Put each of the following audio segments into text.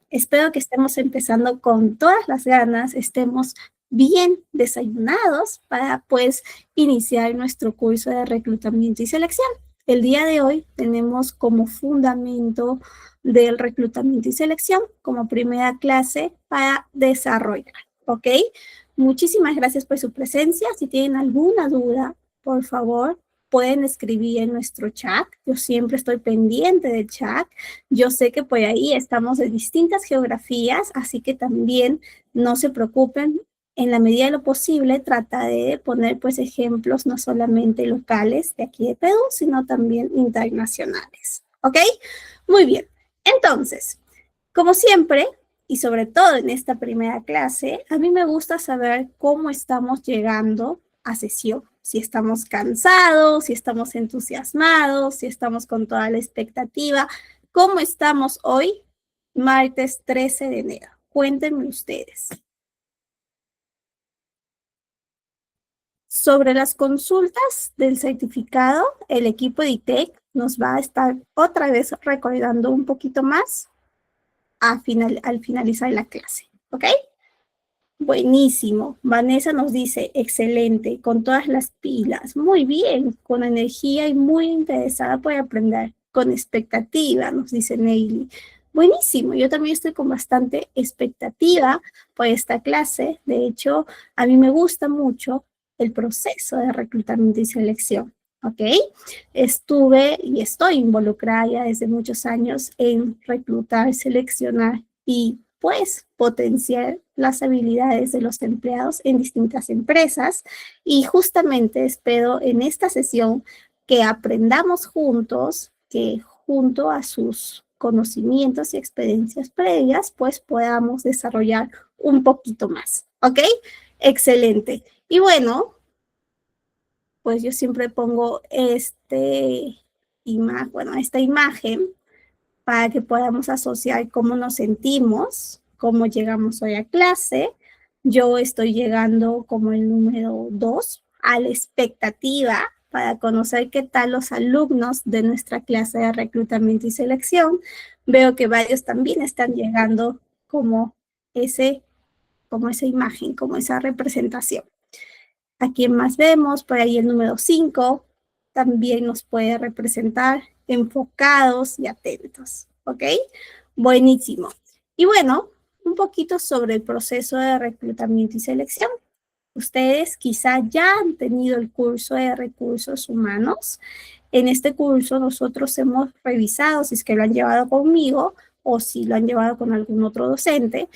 espero que estemos empezando con todas las ganas, estemos bien desayunados para pues iniciar nuestro curso de reclutamiento y selección. El día de hoy tenemos como fundamento del reclutamiento y selección como primera clase para desarrollar, ¿ok? Muchísimas gracias por su presencia. Si tienen alguna duda, por favor, pueden escribir en nuestro chat. Yo siempre estoy pendiente del chat. Yo sé que por ahí estamos de distintas geografías, así que también no se preocupen. En la medida de lo posible, trata de poner pues ejemplos no solamente locales de aquí de Perú, sino también internacionales. ¿Ok? Muy bien. Entonces, como siempre, y sobre todo en esta primera clase, a mí me gusta saber cómo estamos llegando a sesión. Si estamos cansados, si estamos entusiasmados, si estamos con toda la expectativa. ¿Cómo estamos hoy, martes 13 de enero? Cuéntenme ustedes. Sobre las consultas del certificado, el equipo de ITEC nos va a estar otra vez recordando un poquito más al finalizar la clase, ¿ok? Buenísimo. Vanessa nos dice, excelente, con todas las pilas. Muy bien, con energía y muy interesada por aprender. Con expectativa, nos dice Neily. Buenísimo, yo también estoy con bastante expectativa por esta clase. De hecho, a mí me gusta mucho el proceso de reclutamiento y selección, ¿ok? Estuve y estoy involucrada ya desde muchos años en reclutar, seleccionar y pues potenciar las habilidades de los empleados en distintas empresas y justamente espero en esta sesión que aprendamos juntos, que junto a sus conocimientos y experiencias previas, pues podamos desarrollar un poquito más, ¿ok? Excelente. Y bueno, pues yo siempre pongo esta imagen para que podamos asociar cómo nos sentimos, cómo llegamos hoy a clase. Yo estoy llegando como el número 2 a la expectativa para conocer qué tal los alumnos de nuestra clase de reclutamiento y selección. Veo que varios también están llegando como esa imagen, como esa representación. ¿A quién más vemos? Por ahí el número 5 también nos puede representar enfocados y atentos, ¿ok? Buenísimo. Y bueno, un poquito sobre el proceso de reclutamiento y selección. Ustedes quizá ya han tenido el curso de recursos humanos. En este curso nosotros hemos revisado, si es que lo han llevado conmigo o si lo han llevado con algún otro docente,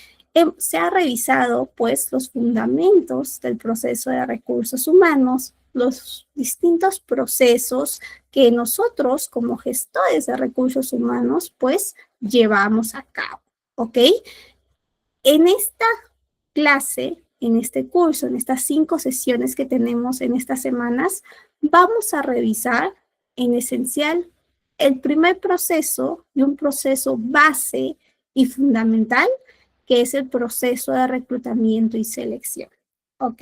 se ha revisado pues los fundamentos del proceso de recursos humanos, los distintos procesos que nosotros como gestores de recursos humanos pues llevamos a cabo, ¿ok? En esta clase, en este curso, en estas 5 sesiones que tenemos en estas semanas, vamos a revisar en esencial el primer proceso y un proceso base y fundamental que es el proceso de reclutamiento y selección, ¿ok?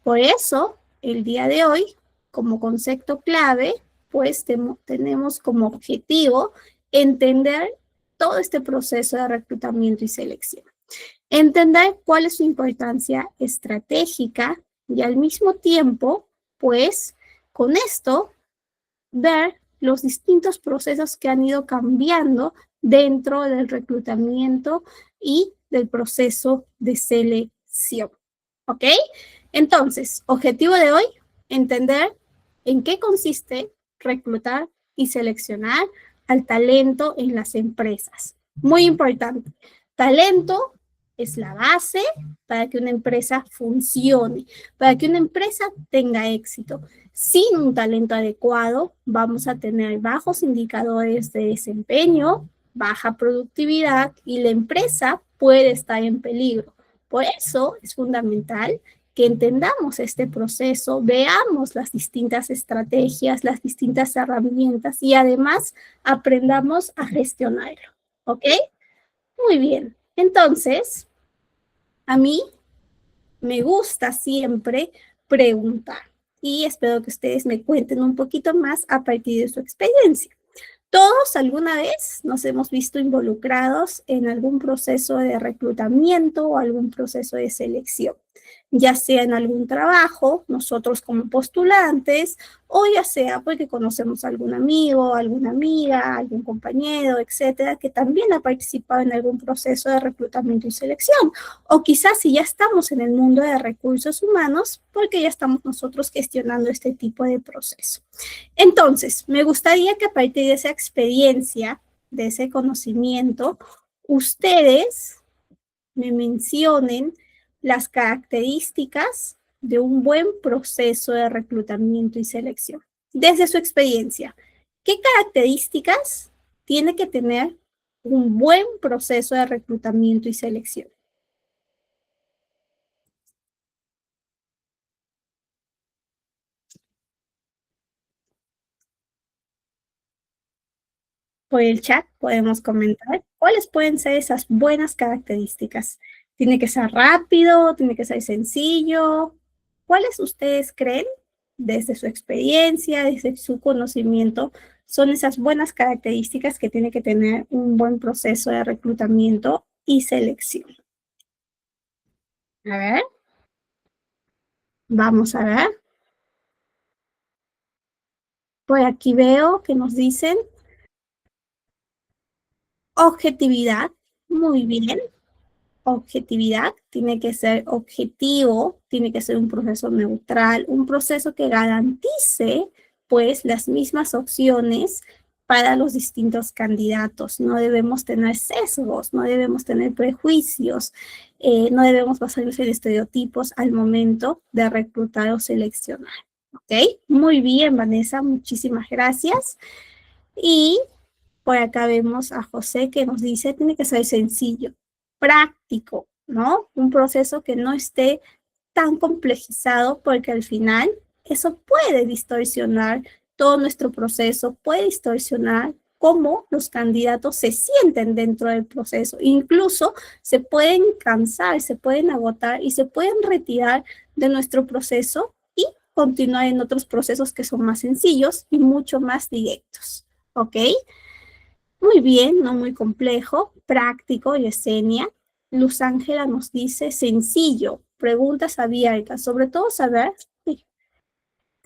Por eso, el día de hoy, como concepto clave, pues tenemos como objetivo entender todo este proceso de reclutamiento y selección. Entender cuál es su importancia estratégica y al mismo tiempo, pues, con esto, ver los distintos procesos que han ido cambiando dentro del reclutamiento y del proceso de selección. ¿Ok? Entonces, objetivo de hoy, entender en qué consiste reclutar y seleccionar al talento en las empresas. Muy importante. Talento es la base para que una empresa funcione, para que una empresa tenga éxito. Sin un talento adecuado, vamos a tener bajos indicadores de desempeño, baja productividad y la empresa puede estar en peligro. Por eso es fundamental que entendamos este proceso, veamos las distintas estrategias, las distintas herramientas y además aprendamos a gestionarlo. ¿Ok? Muy bien. Entonces, a mí me gusta siempre preguntar y espero que ustedes me cuenten un poquito más a partir de su experiencia. Todos alguna vez nos hemos visto involucrados en algún proceso de reclutamiento o algún proceso de selección, ya sea en algún trabajo, nosotros como postulantes, o ya sea porque conocemos a algún amigo, alguna amiga, algún compañero, etcétera, que también ha participado en algún proceso de reclutamiento y selección. O quizás si ya estamos en el mundo de recursos humanos, porque ya estamos nosotros gestionando este tipo de proceso. Entonces, me gustaría que a partir de esa experiencia, de ese conocimiento, ustedes me mencionen las características de un buen proceso de reclutamiento y selección. Desde su experiencia, ¿qué características tiene que tener un buen proceso de reclutamiento y selección? Por el chat podemos comentar cuáles pueden ser esas buenas características. Tiene que ser rápido, tiene que ser sencillo. ¿Cuáles ustedes creen, desde su experiencia, desde su conocimiento, son esas buenas características que tiene que tener un buen proceso de reclutamiento y selección? A ver, vamos a ver. Por aquí veo que nos dicen objetividad. Muy bien. Objetividad, tiene que ser objetivo, tiene que ser un proceso neutral, un proceso que garantice pues las mismas opciones para los distintos candidatos. No debemos tener sesgos, no debemos tener prejuicios, no debemos basarnos en estereotipos al momento de reclutar o seleccionar. ¿Ok? Muy bien, Vanessa, muchísimas gracias. Y por acá vemos a José que nos dice, tiene que ser sencillo, práctico, ¿no? Un proceso que no esté tan complejizado porque al final eso puede distorsionar todo nuestro proceso, puede distorsionar cómo los candidatos se sienten dentro del proceso. Incluso se pueden cansar, se pueden agotar y se pueden retirar de nuestro proceso y continuar en otros procesos que son más sencillos y mucho más directos. ¿Ok? Muy bien, no muy complejo, práctico, Yesenia. Luz Ángela nos dice sencillo, preguntas abiertas, sobre todo saber qué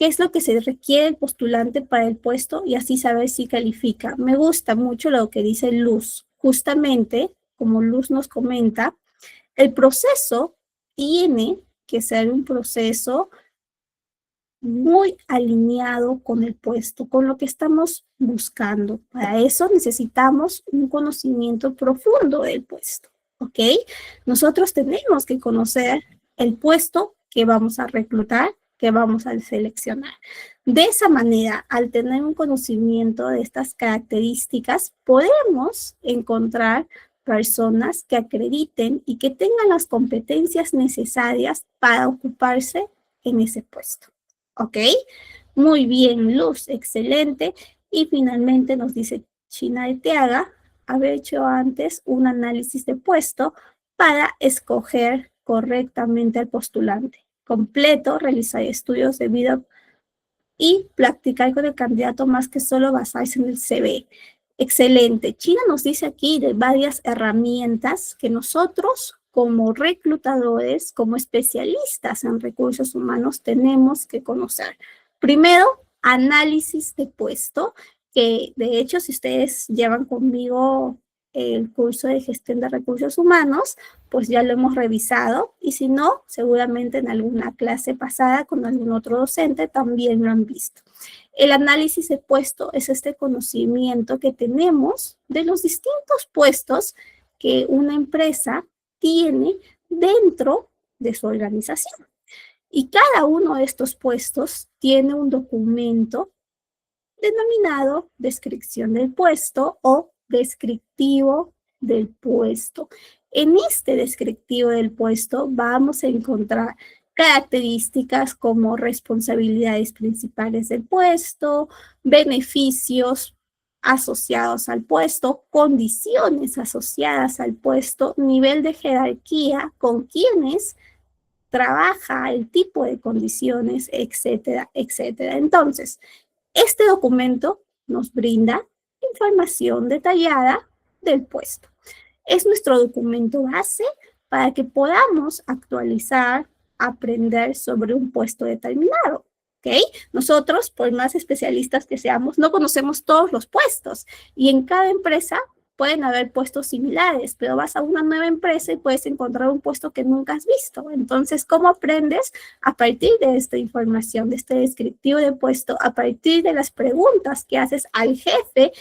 es lo que se requiere el postulante para el puesto y así saber si califica. Me gusta mucho lo que dice Luz. Justamente, como Luz nos comenta, el proceso tiene que ser un proceso muy alineado con el puesto, con lo que estamos buscando. Para eso necesitamos un conocimiento profundo del puesto, ¿ok? Nosotros tenemos que conocer el puesto que vamos a reclutar, que vamos a seleccionar. De esa manera, al tener un conocimiento de estas características, podemos encontrar personas que acrediten y que tengan las competencias necesarias para ocuparse en ese puesto. ¿Ok? Muy bien, Luz, excelente. Y finalmente nos dice China de Teaga, haber hecho antes un análisis de puesto para escoger correctamente al postulante. Completo, realizar estudios de vida y practicar con el candidato más que solo basarse en el CV. Excelente. China nos dice aquí de varias herramientas que nosotros como reclutadores, como especialistas en recursos humanos, tenemos que conocer. Primero, análisis de puesto, que de hecho si ustedes llevan conmigo el curso de gestión de recursos humanos, pues ya lo hemos revisado y si no, seguramente en alguna clase pasada con algún otro docente también lo han visto. El análisis de puesto es este conocimiento que tenemos de los distintos puestos que una empresa tiene dentro de su organización. Y cada uno de estos puestos tiene un documento denominado descripción del puesto o descriptivo del puesto. En este descriptivo del puesto vamos a encontrar características como responsabilidades principales del puesto, beneficios asociados al puesto, condiciones asociadas al puesto, nivel de jerarquía, con quienes trabaja, el tipo de condiciones, etcétera, etcétera. Entonces, este documento nos brinda información detallada del puesto. Es nuestro documento base para que podamos actualizar, aprender sobre un puesto determinado. ¿Ok? Nosotros, por más especialistas que seamos, no conocemos todos los puestos y en cada empresa pueden haber puestos similares, pero vas a una nueva empresa y puedes encontrar un puesto que nunca has visto. Entonces, ¿cómo aprendes? A partir de esta información, de este descriptivo de puesto, a partir de las preguntas que haces al jefe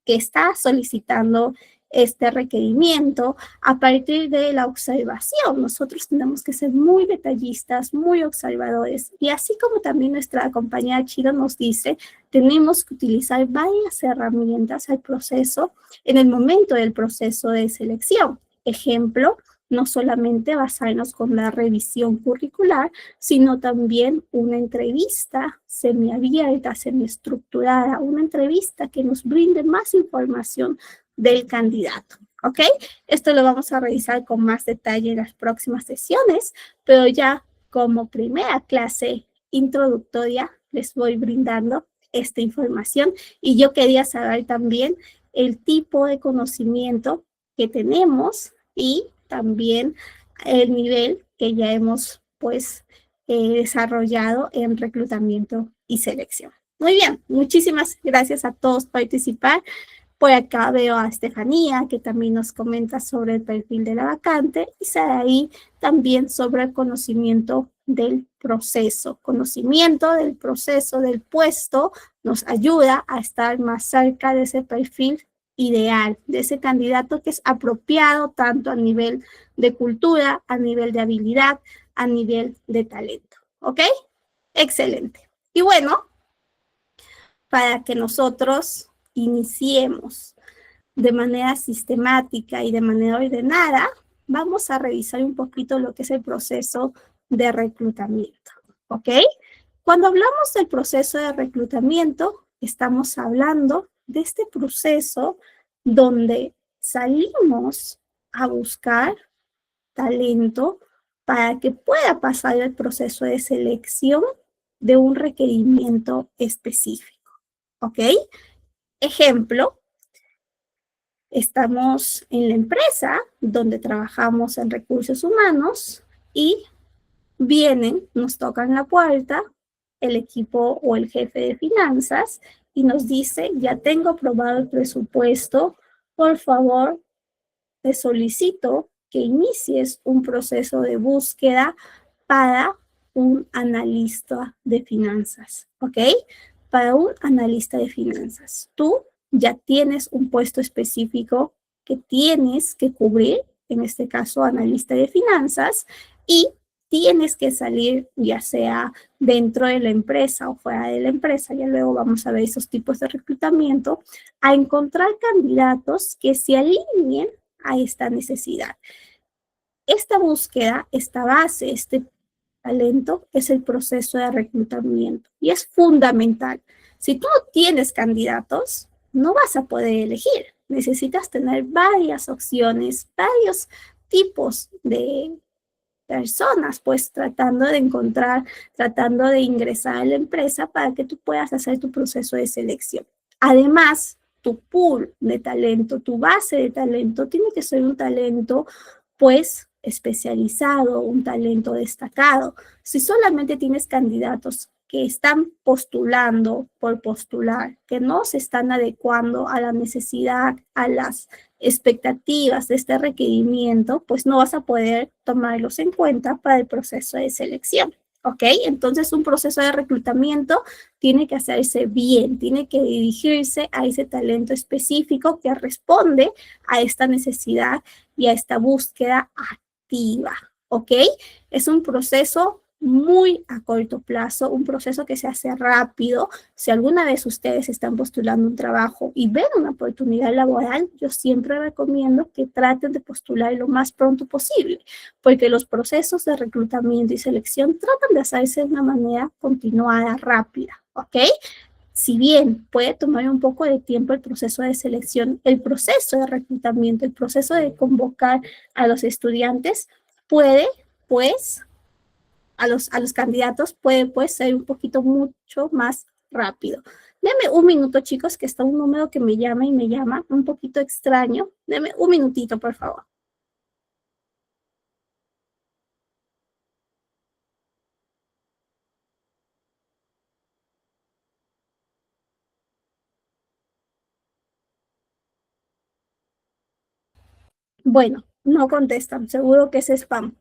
que está solicitando este requerimiento, a partir de la observación. Nosotros tenemos que ser muy detallistas, muy observadores, y así como también nuestra compañera Chiro nos dice, tenemos que utilizar varias herramientas al proceso, en el momento del proceso de selección. Ejemplo, no solamente basarnos con la revisión curricular, sino también una entrevista semiabierta, semiestructurada, una entrevista que nos brinde más información del candidato, ¿ok? Esto lo vamos a revisar con más detalle en las próximas sesiones, pero ya como primera clase introductoria les voy brindando esta información y yo quería saber también el tipo de conocimiento que tenemos y también el nivel que ya hemos pues desarrollado en reclutamiento y selección. Muy bien, muchísimas gracias a todos por participar. Por acá veo a Estefanía, que también nos comenta sobre el perfil de la vacante, y Saraí también sobre el conocimiento del proceso. Conocimiento del proceso del puesto nos ayuda a estar más cerca de ese perfil ideal, de ese candidato que es apropiado tanto a nivel de cultura, a nivel de habilidad, a nivel de talento. ¿Ok? Excelente. Y bueno, para que nosotros iniciemos de manera sistemática y de manera ordenada, vamos a revisar un poquito lo que es el proceso de reclutamiento, ¿ok? Cuando hablamos del proceso de reclutamiento, estamos hablando de este proceso donde salimos a buscar talento para que pueda pasar el proceso de selección de un requerimiento específico, ¿ok? Ejemplo, estamos en la empresa donde trabajamos en recursos humanos y vienen, nos tocan la puerta el equipo o el jefe de finanzas y nos dice, ya tengo aprobado el presupuesto, por favor, te solicito que inicies un proceso de búsqueda para un analista de finanzas, ¿ok? Para un analista de finanzas. Tú ya tienes un puesto específico que tienes que cubrir, en este caso analista de finanzas, y tienes que salir ya sea dentro de la empresa o fuera de la empresa, ya luego vamos a ver esos tipos de reclutamiento, a encontrar candidatos que se alineen a esta necesidad. Esta búsqueda, esta base, este talento es el proceso de reclutamiento y es fundamental. Si tú no tienes candidatos, no vas a poder elegir. Necesitas tener varias opciones, varios tipos de personas, pues tratando de encontrar, tratando de ingresar a la empresa para que tú puedas hacer tu proceso de selección. Además, tu pool de talento, tu base de talento, tiene que ser un talento, pues, especializado, un talento destacado. Si solamente tienes candidatos que están postulando por postular, que no se están adecuando a la necesidad, a las expectativas de este requerimiento, pues no vas a poder tomarlos en cuenta para el proceso de selección. ¿Ok? Entonces, un proceso de reclutamiento tiene que hacerse bien, tiene que dirigirse a ese talento específico que responde a esta necesidad y a esta búsqueda activa. ¿Ok? Es un proceso muy a corto plazo, un proceso que se hace rápido. Si alguna vez ustedes están postulando un trabajo y ven una oportunidad laboral, yo siempre recomiendo que traten de postular lo más pronto posible, porque los procesos de reclutamiento y selección tratan de hacerse de una manera continuada, rápida, ¿ok? Si bien puede tomar un poco de tiempo el proceso de selección, el proceso de reclutamiento, el proceso de convocar a los estudiantes puede, pues, a los candidatos puede pues, ser un poquito mucho más rápido. Deme un minuto, chicos, que está un número que me llama y me llama, un poquito extraño. Deme un minutito, por favor. Bueno, no contestan, seguro que es spam.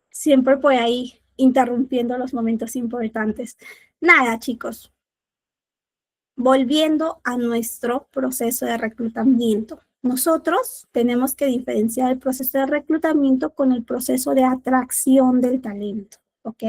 Siempre por ahí interrumpiendo los momentos importantes. Nada, chicos, volviendo a nuestro proceso de reclutamiento. Nosotros tenemos que diferenciar el proceso de reclutamiento con el proceso de atracción del talento, ¿ok?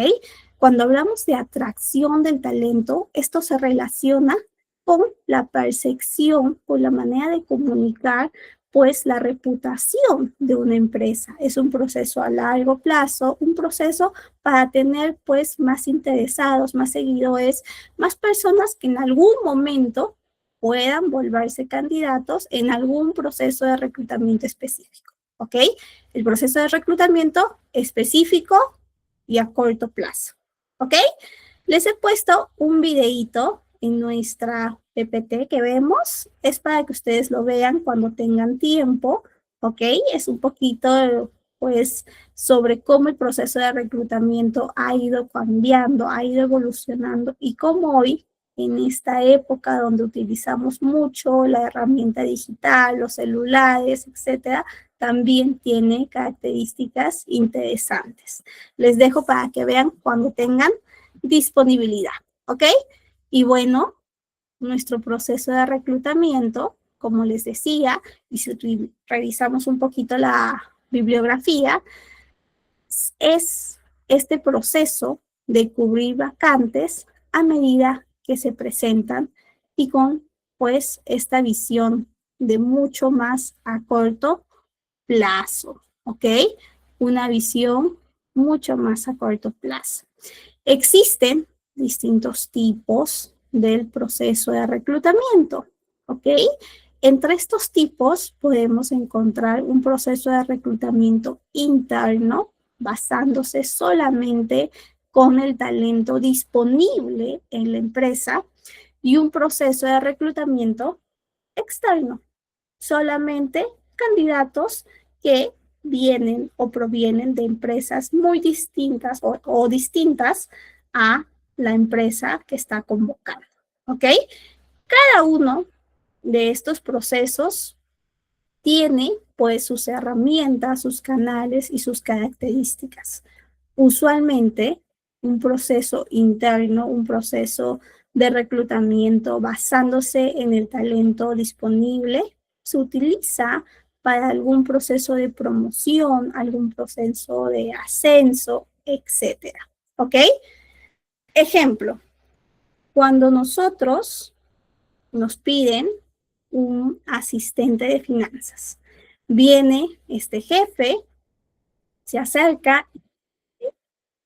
Cuando hablamos de atracción del talento, esto se relaciona con la percepción, con la manera de comunicar, pues la reputación de una empresa. Es un proceso a largo plazo, un proceso para tener pues más interesados, más seguidores, más personas que en algún momento puedan volverse candidatos en algún proceso de reclutamiento específico, ¿ok? El proceso de reclutamiento específico y a corto plazo, ¿ok? Les he puesto un videíto en nuestra PPT que vemos, es para que ustedes lo vean cuando tengan tiempo, ¿ok? Es un poquito, pues, sobre cómo el proceso de reclutamiento ha ido cambiando, ha ido evolucionando y cómo hoy, en esta época donde utilizamos mucho la herramienta digital, los celulares, etcétera, también tiene características interesantes. Les dejo para que vean cuando tengan disponibilidad, ¿ok? Y bueno, nuestro proceso de reclutamiento, como les decía, y si revisamos un poquito la bibliografía, es este proceso de cubrir vacantes a medida que se presentan y con pues esta visión de mucho más a corto plazo, ¿ok? Una visión mucho más a corto plazo. Existen distintos tipos del proceso de reclutamiento, ¿ok? Entre estos tipos podemos encontrar un proceso de reclutamiento interno basándose solamente con el talento disponible en la empresa y un proceso de reclutamiento externo, solamente candidatos que vienen o provienen de empresas muy distintas o distintas a la empresa que está convocando, ¿ok? Cada uno de estos procesos tiene pues sus herramientas, sus canales y sus características. Usualmente un proceso interno, un proceso de reclutamiento basándose en el talento disponible, se utiliza para algún proceso de promoción, algún proceso de ascenso, etcétera. ¿Ok? Ejemplo, cuando nosotros nos piden un asistente de finanzas, viene este jefe, se acerca.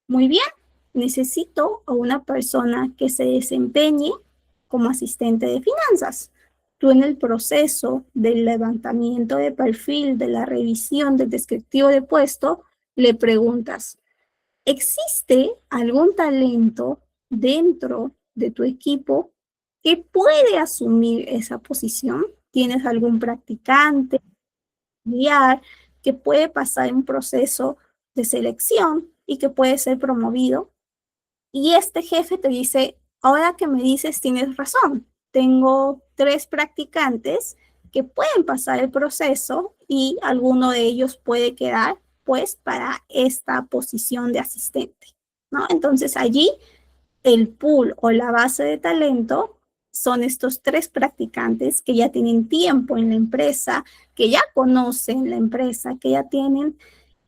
Muy bien, necesito a una persona que se desempeñe como asistente de finanzas. Tú en el proceso del levantamiento de perfil, de la revisión del descriptivo de puesto, le preguntas, ¿existe algún talento dentro de tu equipo que puede asumir esa posición? ¿Tienes algún practicante, familiar, que puede pasar un proceso de selección y que puede ser promovido? Y este jefe te dice, ahora que me dices, tienes razón, tengo 3 practicantes que pueden pasar el proceso y alguno de ellos puede quedar pues para esta posición de asistente, ¿no? Entonces allí el pool o la base de talento son estos 3 practicantes que ya tienen tiempo en la empresa, que ya conocen la empresa, que ya tienen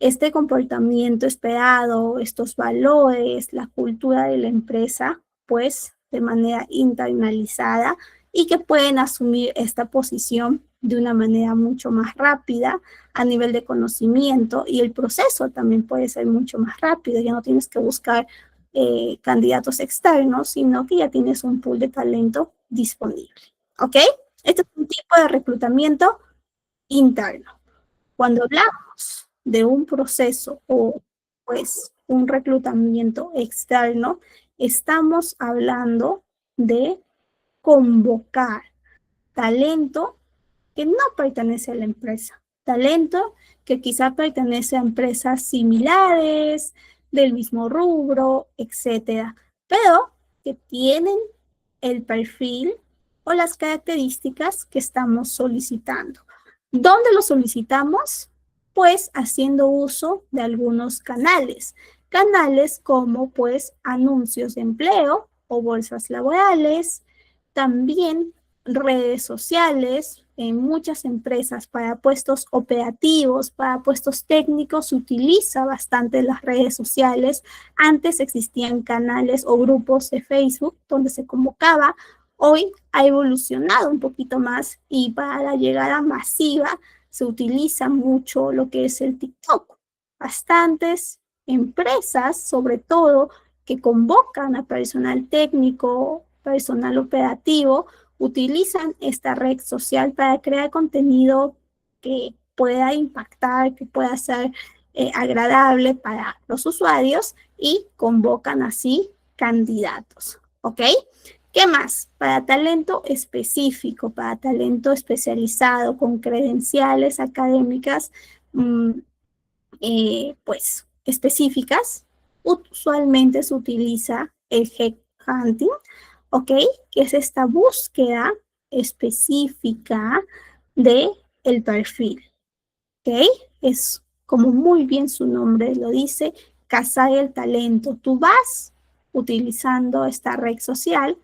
este comportamiento esperado, estos valores, la cultura de la empresa, pues de manera internalizada y que pueden asumir esta posición de una manera mucho más rápida a nivel de conocimiento y el proceso también puede ser mucho más rápido, ya no tienes que buscar candidatos externos, sino que ya tienes un pool de talento disponible. ¿Ok? Este es un tipo de reclutamiento interno. Cuando hablamos de un proceso o pues un reclutamiento externo, estamos hablando de convocar talento que no pertenece a la empresa, talento que quizá pertenece a empresas similares, del mismo rubro, etcétera, pero que tienen el perfil o las características que estamos solicitando. ¿Dónde lo solicitamos? Pues haciendo uso de algunos canales. Canales como pues anuncios de empleo o bolsas laborales, también redes sociales. En muchas empresas para puestos operativos, para puestos técnicos, se utiliza bastante las redes sociales. Antes existían canales o grupos de Facebook donde se convocaba. Hoy ha evolucionado un poquito más y para la llegada masiva se utiliza mucho lo que es el TikTok. Bastantes empresas, sobre todo, que convocan a personal técnico, personal operativo, utilizan esta red social para crear contenido que pueda impactar, que pueda ser agradable para los usuarios y convocan así candidatos, ¿ok? ¿Qué más? Para talento específico, para talento especializado con credenciales académicas, pues específicas, usualmente se utiliza el headhunting, ¿ok? Que es esta búsqueda específica de el perfil, ¿ok? Es como muy bien su nombre lo dice, cazar el talento. Tú vas utilizando esta red social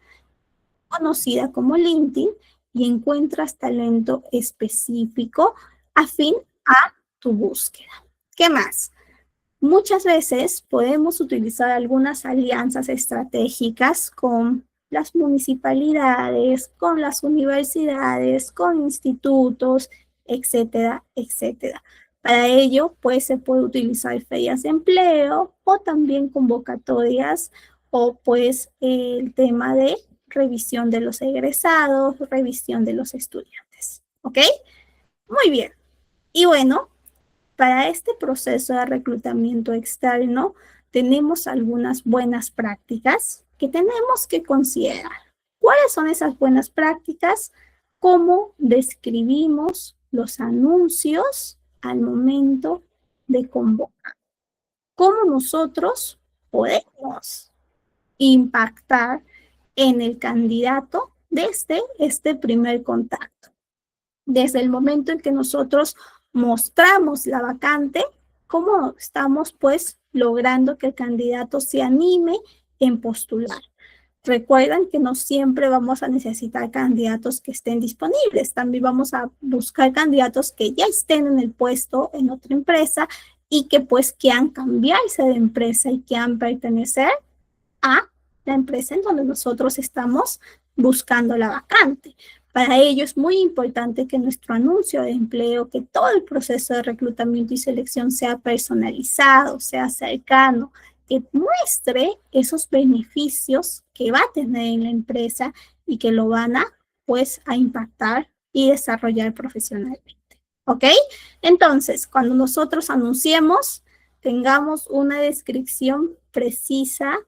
conocida como LinkedIn y encuentras talento específico afín a tu búsqueda. ¿Qué más? Muchas veces podemos utilizar algunas alianzas estratégicas con las municipalidades, con las universidades, con institutos, etcétera, etcétera. Para ello, pues se puede utilizar ferias de empleo o también convocatorias o pues el tema de revisión de los egresados, revisión de los estudiantes. ¿Ok? Muy bien. Y bueno, para este proceso de reclutamiento externo, tenemos algunas buenas prácticas que tenemos que considerar. ¿Cuáles son esas buenas prácticas? ¿Cómo describimos los anuncios al momento de convocar? ¿Cómo nosotros podemos impactar en el candidato desde este primer contacto? Desde el momento en que nosotros mostramos la vacante, cómo estamos pues logrando que el candidato se anime en postular. Recuerden que no siempre vamos a necesitar candidatos que estén disponibles, también vamos a buscar candidatos que ya estén en el puesto en otra empresa y que pues quieran cambiarse de empresa y quieran pertenecer a la empresa en donde nosotros estamos buscando la vacante. Para ello es muy importante que nuestro anuncio de empleo, que todo el proceso de reclutamiento y selección sea personalizado, sea cercano, que muestre esos beneficios que va a tener en la empresa y que lo van a, pues, a impactar y desarrollar profesionalmente. ¿Ok? Entonces, cuando nosotros anunciemos, tengamos una descripción precisa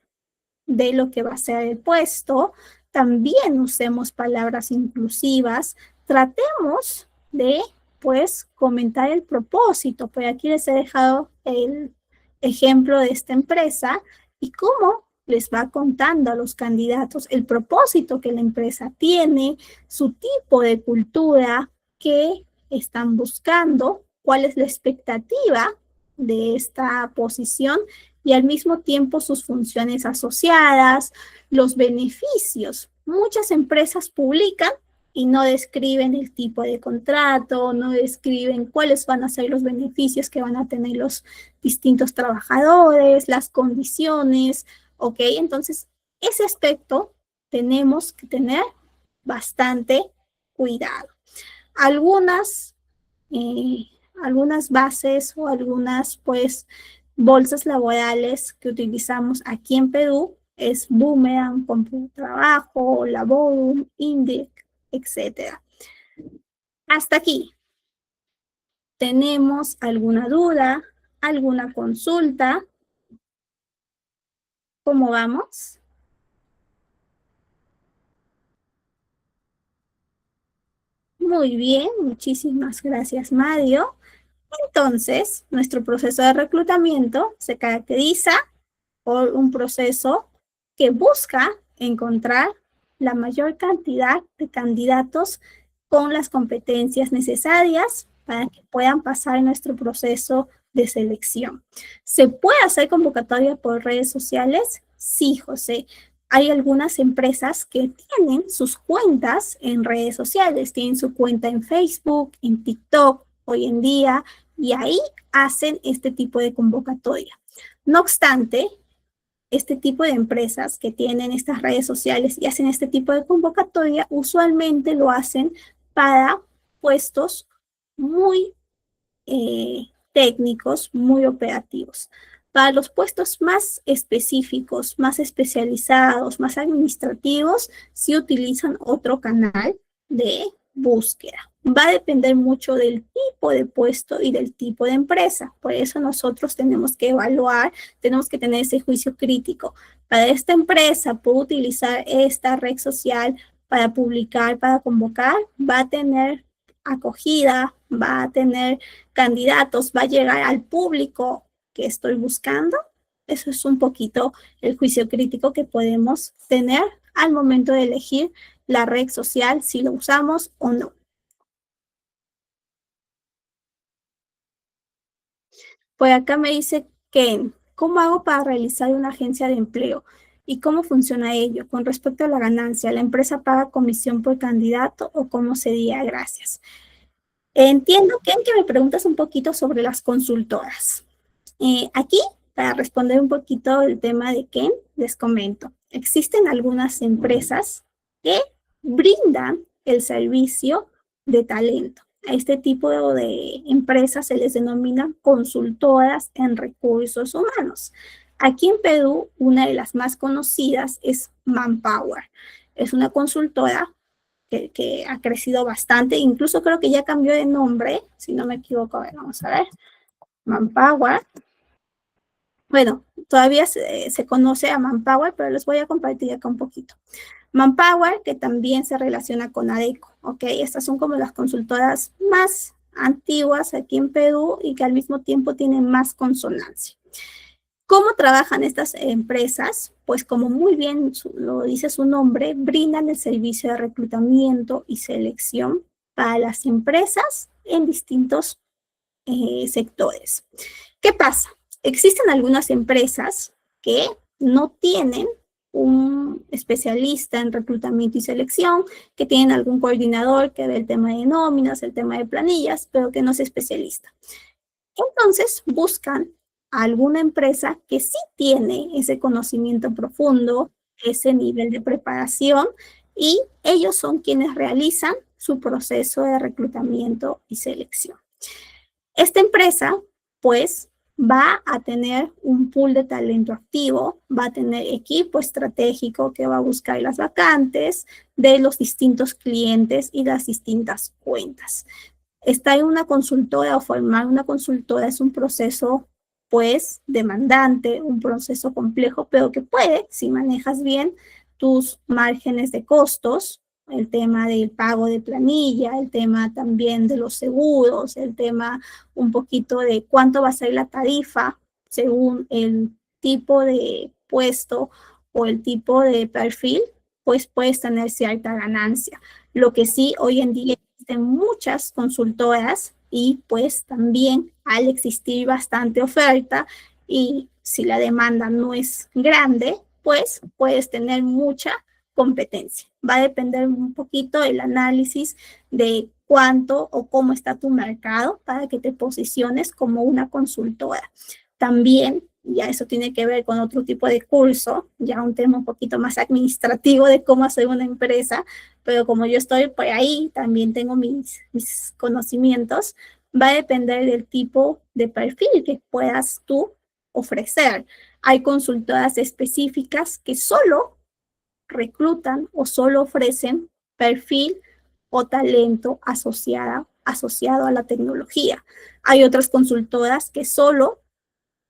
de lo que va a ser el puesto, también usemos palabras inclusivas, tratemos de, pues, comentar el propósito, pues aquí les he dejado el ejemplo de esta empresa y cómo les va contando a los candidatos el propósito que la empresa tiene, su tipo de cultura que están buscando, cuál es la expectativa de esta posición y al mismo tiempo sus funciones asociadas, los beneficios. Muchas empresas publican y no describen el tipo de contrato, no describen cuáles van a ser los beneficios que van a tener los distintos trabajadores, las condiciones, ¿ok? Entonces, ese aspecto tenemos que tener bastante cuidado. Algunas eh, algunas bases o algunas pues bolsas laborales que utilizamos aquí en Perú es Boomerang, Computrabajo, Laborum, Indic, etcétera. Hasta aquí. ¿Tenemos alguna duda? ¿Alguna consulta? ¿Cómo vamos? Muy bien, muchísimas gracias, Mario. Entonces, nuestro proceso de reclutamiento se caracteriza por un proceso que busca encontrar la mayor cantidad de candidatos con las competencias necesarias para que puedan pasar nuestro proceso de selección. ¿Se puede hacer convocatoria por redes sociales? Sí, José. Hay algunas empresas que tienen sus cuentas en redes sociales, tienen su cuenta en Facebook, en TikTok hoy en día, y ahí hacen este tipo de convocatoria. No obstante, este tipo de empresas que tienen estas redes sociales y hacen este tipo de convocatoria, usualmente lo hacen para puestos muy técnicos, muy operativos. Para los puestos más específicos, más especializados, más administrativos, sí utilizan otro canal de búsqueda. Va a depender mucho del tipo de puesto y del tipo de empresa. Por eso nosotros tenemos que evaluar, tenemos que tener ese juicio crítico. Para esta empresa, puedo utilizar esta red social para publicar, para convocar, va a tener acogida, va a tener candidatos, va a llegar al público que estoy buscando. Eso es un poquito el juicio crítico que podemos tener al momento de elegir la red social, si lo usamos o no. Por acá me dice Ken, ¿cómo hago para realizar una agencia de empleo? ¿Y cómo funciona ello? Con respecto a la ganancia, ¿la empresa paga comisión por candidato o cómo sería? Gracias. Entiendo, Ken, que me preguntas un poquito sobre las consultoras. Aquí, para responder un poquito el tema de Ken, les comento, existen algunas empresas que brindan el servicio de talento. A este tipo de empresas se les denomina consultoras en recursos humanos. Aquí en Perú, una de las más conocidas es Manpower. Es una consultora que ha crecido bastante, incluso creo que ya cambió de nombre, si no me equivoco. A ver, vamos a ver. Manpower. Bueno, todavía se conoce a Manpower, pero les voy a compartir acá un poquito. Manpower, que también se relaciona con ADECO, ¿ok? Estas son como las consultoras más antiguas aquí en Perú y que al mismo tiempo tienen más consonancia. ¿Cómo trabajan estas empresas? Pues como muy bien lo dice su nombre, brindan el servicio de reclutamiento y selección para las empresas en distintos sectores. ¿Qué pasa? Existen algunas empresas que no tienen un especialista en reclutamiento y selección, que tienen algún coordinador que ve el tema de nóminas, el tema de planillas, pero que no es especialista. Entonces buscan a alguna empresa que sí tiene ese conocimiento profundo, ese nivel de preparación, y ellos son quienes realizan su proceso de reclutamiento y selección. Esta empresa, pues, va a tener un pool de talento activo, va a tener equipo estratégico que va a buscar las vacantes de los distintos clientes y las distintas cuentas. Estar en una consultora o formar una consultora es un proceso, pues, demandante, un proceso complejo, pero que puede, si manejas bien tus márgenes de costos, el tema del pago de planilla, el tema también de los seguros, el tema un poquito de cuánto va a ser la tarifa según el tipo de puesto o el tipo de perfil, pues puedes tener cierta ganancia. Lo que sí, hoy en día existen muchas consultoras y pues también al existir bastante oferta y si la demanda no es grande, pues puedes tener mucha competencia. Va a depender un poquito del análisis de cuánto o cómo está tu mercado para que te posiciones como una consultora. También, ya eso tiene que ver con otro tipo de curso, ya un tema un poquito más administrativo de cómo hacer una empresa, pero como yo estoy por ahí, también tengo mis conocimientos, va a depender del tipo de perfil que puedas tú ofrecer. Hay consultoras específicas que solo reclutan o solo ofrecen perfil o talento asociado a la tecnología. Hay otras consultoras que solo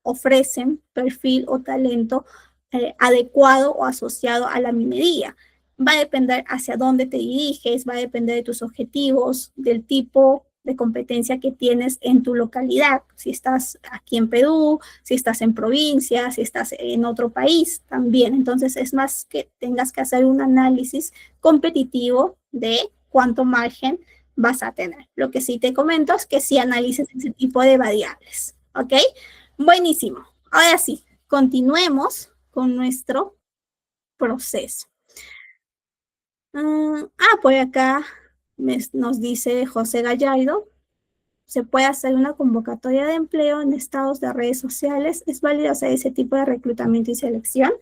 ofrecen perfil o talento adecuado o asociado a la minería. va a depender hacia dónde te diriges, va a depender de tus objetivos, del tipo de competencia que tienes en tu localidad. Si estás aquí en Perú, si estás en provincia, si estás en otro país también. Entonces es más que tengas que hacer un análisis competitivo de cuánto margen vas a tener. Lo que sí te comento es que sí analices ese tipo de variables. ¿Ok? Buenísimo. Ahora sí, continuemos con nuestro proceso. Por acá nos dice José Gallardo, se puede hacer una convocatoria de empleo en estados de redes sociales, es válido hacer ese tipo de reclutamiento y selección.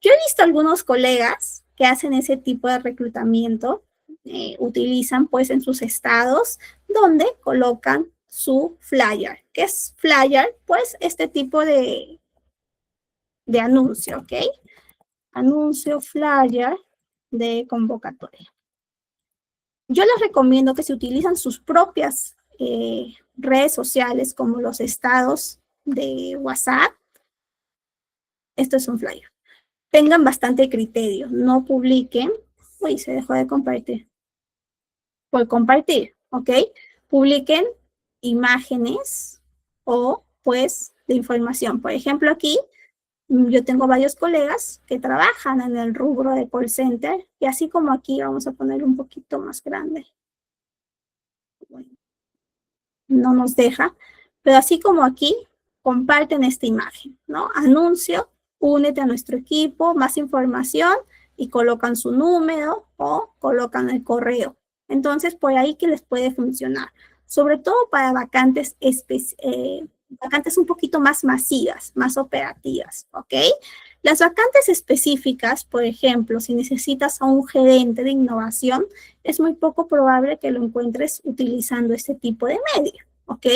Yo he visto algunos colegas que hacen ese tipo de reclutamiento, utilizan pues en sus estados donde colocan su flyer. ¿Qué es flyer? Pues este tipo de anuncio, ¿ok? Anuncio flyer de convocatoria. Yo les recomiendo que se utilizan sus propias redes sociales como los estados de WhatsApp. Esto es un flyer. Tengan bastante criterio, no publiquen. Uy, se dejó de compartir. Por compartir, ¿ok? Publiquen imágenes o pues de información. Por ejemplo, aquí yo tengo varios colegas que trabajan en el rubro de call center y así como aquí vamos a poner un poquito más grande. Bueno, no nos deja, pero así como aquí, comparten esta imagen, ¿no? Anuncio, únete a nuestro equipo, más información y colocan su número o colocan el correo. Entonces, por ahí que les puede funcionar, sobre todo para vacantes un poquito más masivas, más operativas, ¿ok? Las vacantes específicas, por ejemplo, si necesitas a un gerente de innovación, es muy poco probable que lo encuentres utilizando este tipo de medio, ¿ok?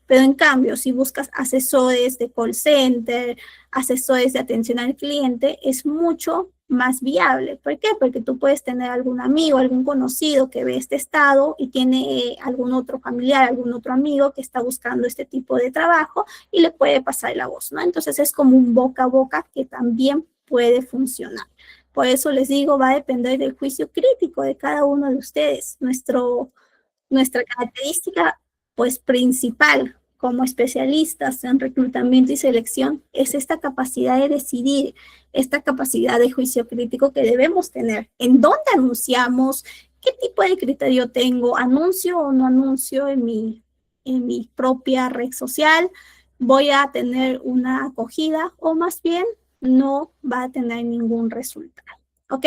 Pero en cambio, si buscas asesores de call center, asesores de atención al cliente, es mucho más viable. ¿Por qué? Porque tú puedes tener algún amigo, algún conocido que ve este estado y tiene algún otro familiar, algún otro amigo que está buscando este tipo de trabajo y le puede pasar la voz, ¿no? Entonces es como un boca a boca que también puede funcionar. Por eso les digo, va a depender del juicio crítico de cada uno de ustedes. Nuestra característica, pues, principal como especialistas en reclutamiento y selección es esta capacidad de decidir, esta capacidad de juicio crítico que debemos tener. ¿En dónde anunciamos? ¿Qué tipo de criterio tengo? ¿Anuncio o no anuncio en mi propia red social? ¿Voy a tener una acogida o más bien no va a tener ningún resultado? ¿Ok?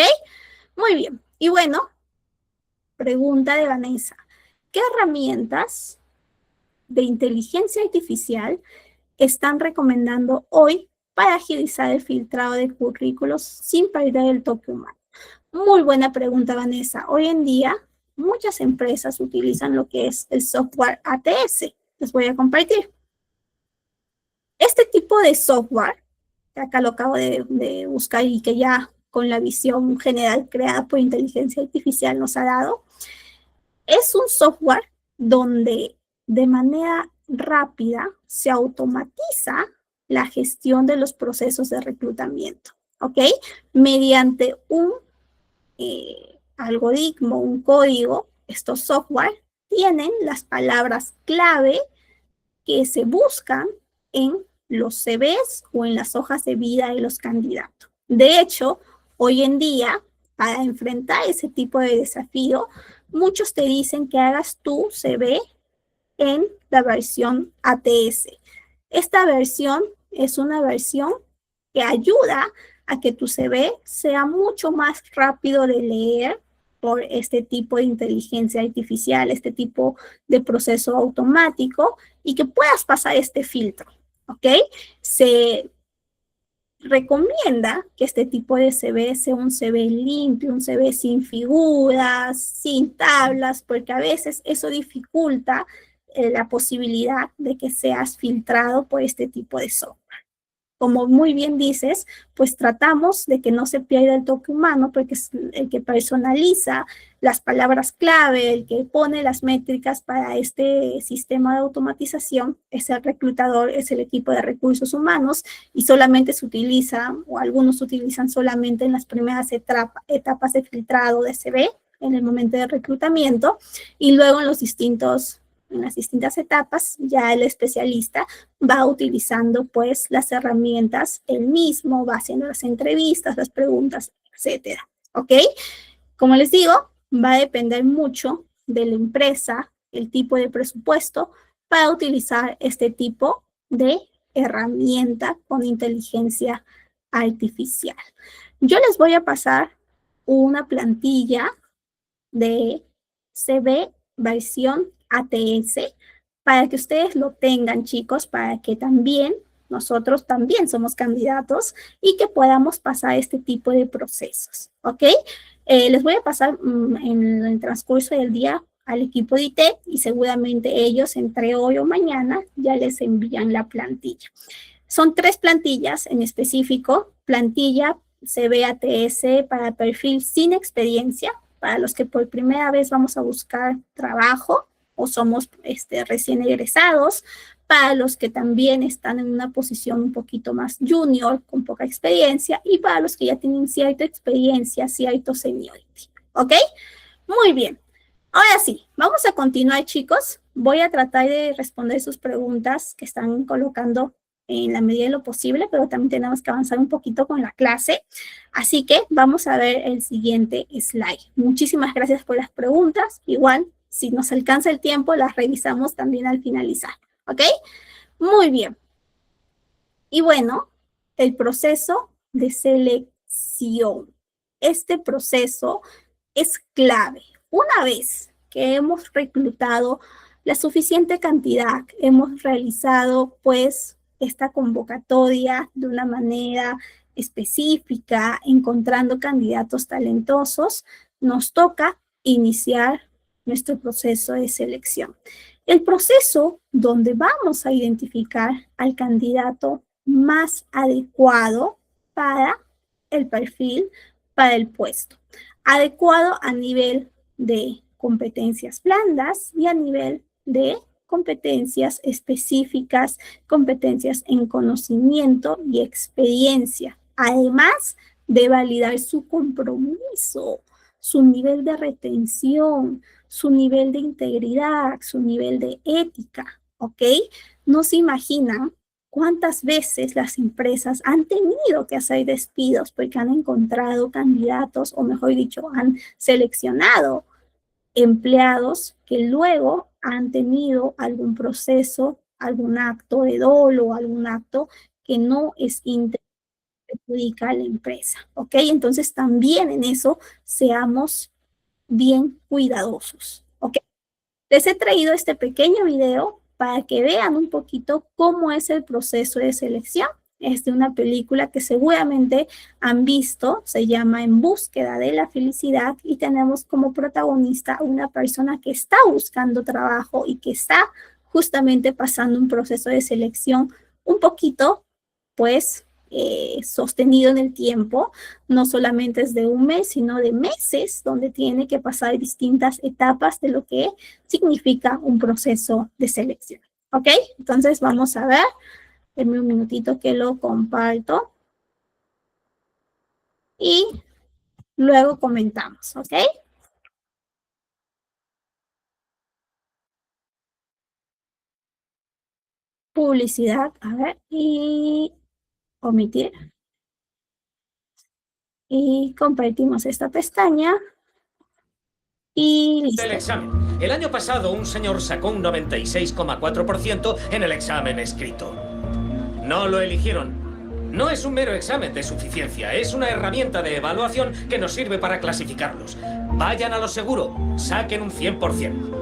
Muy bien. Y bueno, pregunta de Vanessa. ¿Qué herramientas de inteligencia artificial están recomendando hoy para agilizar el filtrado de currículos sin perder el toque humano? Muy buena pregunta, Vanessa. Hoy en día, muchas empresas utilizan lo que es el software ATS. Les voy a compartir. Este tipo de software, que acá lo acabo de buscar y que ya con la visión general creada por inteligencia artificial nos ha dado, es un software donde de manera rápida se automatiza la gestión de los procesos de reclutamiento, ¿ok? Mediante un algoritmo, un código, estos software tienen las palabras clave que se buscan en los CVs o en las hojas de vida de los candidatos. De hecho, hoy en día, para enfrentar ese tipo de desafío, muchos te dicen que hagas tu CV en la versión ATS. Esta versión es una versión que ayuda a que tu CV sea mucho más rápido de leer por este tipo de inteligencia artificial, este tipo de proceso automático y que puedas pasar este filtro, ¿ok? Se recomienda que este tipo de CV sea un CV limpio, un CV sin figuras, sin tablas, porque a veces eso dificulta la posibilidad de que seas filtrado por este tipo de software. como muy bien dices, pues tratamos de que no se pierda el toque humano, porque es el que personaliza las palabras clave, el que pone las métricas para este sistema de automatización, es el reclutador, es el equipo de recursos humanos, y solamente se utiliza, o algunos utilizan solamente en las primeras etapas de filtrado de CV, en el momento de reclutamiento, y luego en las distintas etapas, ya el especialista va utilizando pues las herramientas él mismo, va haciendo las entrevistas, las preguntas, etcétera. ¿Ok? Como les digo, va a depender mucho de la empresa, el tipo de presupuesto para utilizar este tipo de herramienta con inteligencia artificial. Yo les voy a pasar una plantilla de CV versión ATS para que ustedes lo tengan, chicos, para que también nosotros también somos candidatos y que podamos pasar este tipo de procesos, ¿ok? Les voy a pasar en el transcurso del día al equipo de IT y seguramente ellos entre hoy o mañana ya les envían la plantilla. Son 3 plantillas en específico, plantilla CBATS para perfil sin experiencia, para los que por primera vez vamos a buscar trabajo o somos recién egresados, para los que también están en una posición un poquito más junior, con poca experiencia, y para los que ya tienen cierta experiencia, cierto seniority. ¿Ok? Muy bien. Ahora sí, vamos a continuar, chicos. Voy a tratar de responder sus preguntas que están colocando en la medida de lo posible, pero también tenemos que avanzar un poquito con la clase. Así que vamos a ver el siguiente slide. Muchísimas gracias por las preguntas. Igual, si nos alcanza el tiempo, las revisamos también al finalizar. ¿Ok? Muy bien. Y bueno, el proceso de selección. Este proceso es clave. Una vez que hemos reclutado la suficiente cantidad, hemos realizado pues esta convocatoria de una manera específica, encontrando candidatos talentosos, nos toca iniciar nuestro proceso de selección. El proceso donde vamos a identificar al candidato más adecuado para el perfil, para el puesto. Adecuado a nivel de competencias blandas y a nivel de competencias específicas, competencias en conocimiento y experiencia. Además de validar su compromiso, su nivel de retención, su nivel de integridad, su nivel de ética, ¿ok? No se imaginan cuántas veces las empresas han tenido que hacer despidos porque han encontrado candidatos, o mejor dicho, han seleccionado empleados que luego han tenido algún proceso, algún acto de dolo, algún acto que no es íntegro, perjudica a la empresa, ¿ok? Entonces también en eso seamos bien cuidadosos, ¿ok? Les he traído este pequeño video para que vean un poquito cómo es el proceso de selección. Es de una película que seguramente han visto, se llama En búsqueda de la felicidad, y tenemos como protagonista una persona que está buscando trabajo y que está justamente pasando un proceso de selección un poquito, pues, sostenido en el tiempo. No solamente es de un mes, sino de meses, donde tiene que pasar distintas etapas de lo que significa un proceso de selección. ¿Ok? Entonces vamos a ver. Denme un minutito que lo comparto. Y luego comentamos. ¿Ok? Publicidad. A ver. Y omitir. Y compartimos esta pestaña. Y listo. El examen. El año pasado un señor sacó un 96,4% en el examen escrito. No lo eligieron. No es un mero examen de suficiencia, es una herramienta de evaluación que nos sirve para clasificarlos. Vayan a lo seguro, saquen un 100%.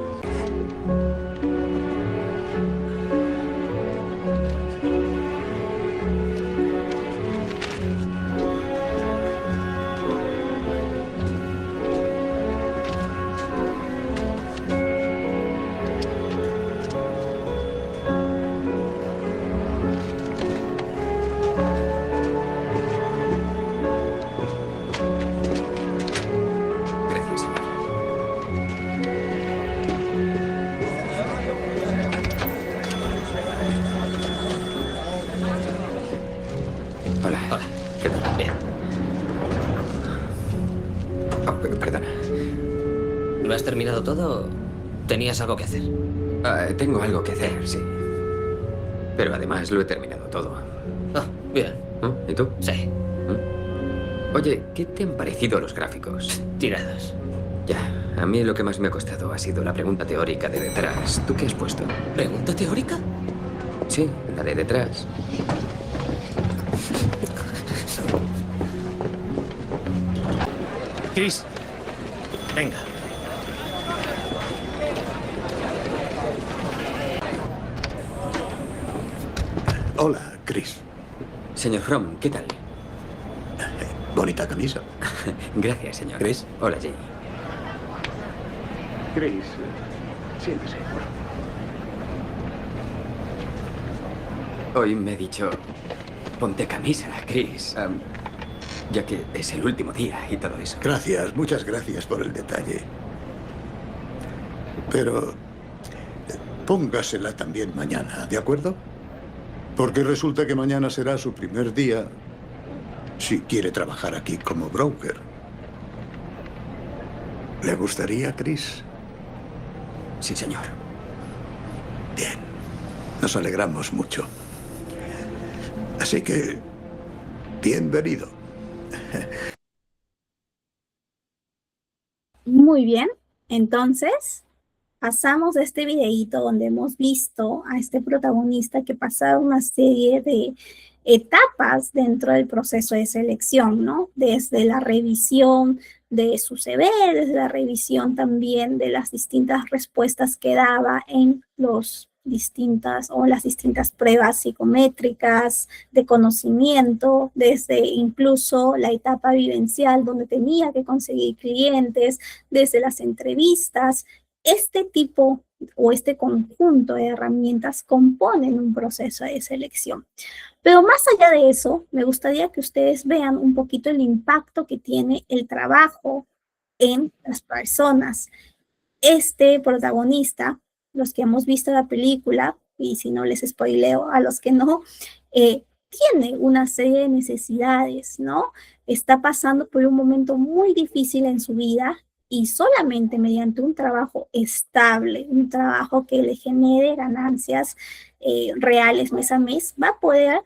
Hola. Hola. ¿Qué tal? Bien. Perdona. ¿Lo has terminado todo o tenías algo que hacer? Tengo algo que hacer, sí. Pero además lo he terminado todo. Ah, bien. ¿Y tú? Sí. Oye, ¿qué te han parecido los gráficos? Tiradas. Ya, a mí lo que más me ha costado ha sido la pregunta teórica de detrás. ¿Tú qué has puesto? ¿Pregunta teórica? Sí, la de detrás. Chris, venga. Hola, Chris. Señor Fromm, ¿qué tal? Bonita camisa. Gracias, señor. ¿Chris? Hola, Jay. Chris, siéntese. Hoy me he dicho, ponte camisa, Chris. Ya que es el último día y todo eso. Gracias, muchas gracias por el detalle. Pero póngasela también mañana, ¿de acuerdo? Porque resulta que mañana será su primer día si quiere trabajar aquí como broker. ¿Le gustaría, Chris? Sí, señor. Bien. Nos alegramos mucho. Así que, bienvenido. Muy bien, entonces pasamos de este videíto donde hemos visto a este protagonista que pasaba una serie de etapas dentro del proceso de selección, ¿no? Desde la revisión de su CV, desde la revisión también de las distintas respuestas que daba en las distintas pruebas psicométricas de conocimiento, desde incluso la etapa vivencial donde tenía que conseguir clientes, desde las entrevistas. Este tipo o este conjunto de herramientas componen un proceso de selección. Pero más allá de eso, me gustaría que ustedes vean un poquito el impacto que tiene el trabajo en las personas. Este protagonista, los que hemos visto la película, y si no les spoileo a los que no, tiene una serie de necesidades, ¿no? Está pasando por un momento muy difícil en su vida y solamente mediante un trabajo estable, un trabajo que le genere ganancias reales mes a mes, va a poder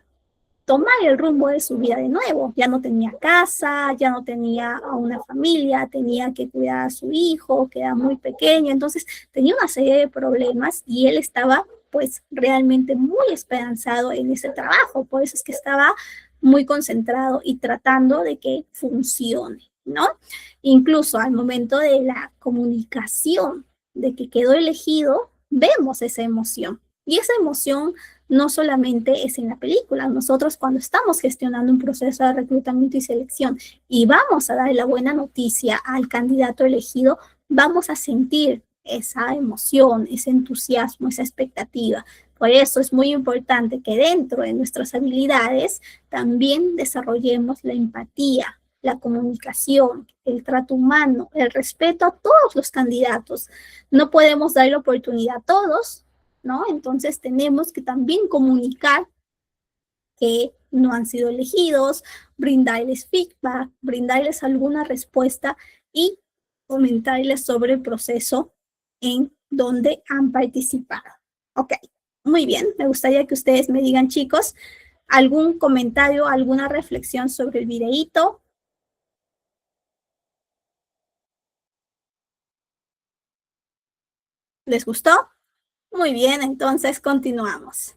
tomar el rumbo de su vida de nuevo. Ya no tenía casa, ya no tenía a una familia, tenía que cuidar a su hijo, que era muy pequeño, entonces tenía una serie de problemas y él estaba pues realmente muy esperanzado en ese trabajo, por eso es que estaba muy concentrado y tratando de que funcione, ¿no? Incluso al momento de la comunicación, de que quedó elegido, vemos esa emoción. Y esa emoción no solamente es en la película. Nosotros cuando estamos gestionando un proceso de reclutamiento y selección y vamos a dar la buena noticia al candidato elegido, vamos a sentir esa emoción, ese entusiasmo, esa expectativa. Por eso es muy importante que dentro de nuestras habilidades también desarrollemos la empatía, la comunicación, el trato humano, el respeto a todos los candidatos. No podemos dar la oportunidad a todos, ¿no? Entonces tenemos que también comunicar que no han sido elegidos, brindarles feedback, brindarles alguna respuesta y comentarles sobre el proceso en donde han participado. Ok, muy bien. Me gustaría que ustedes me digan, chicos, algún comentario, alguna reflexión sobre el videíto. ¿Les gustó? Muy bien, entonces continuamos.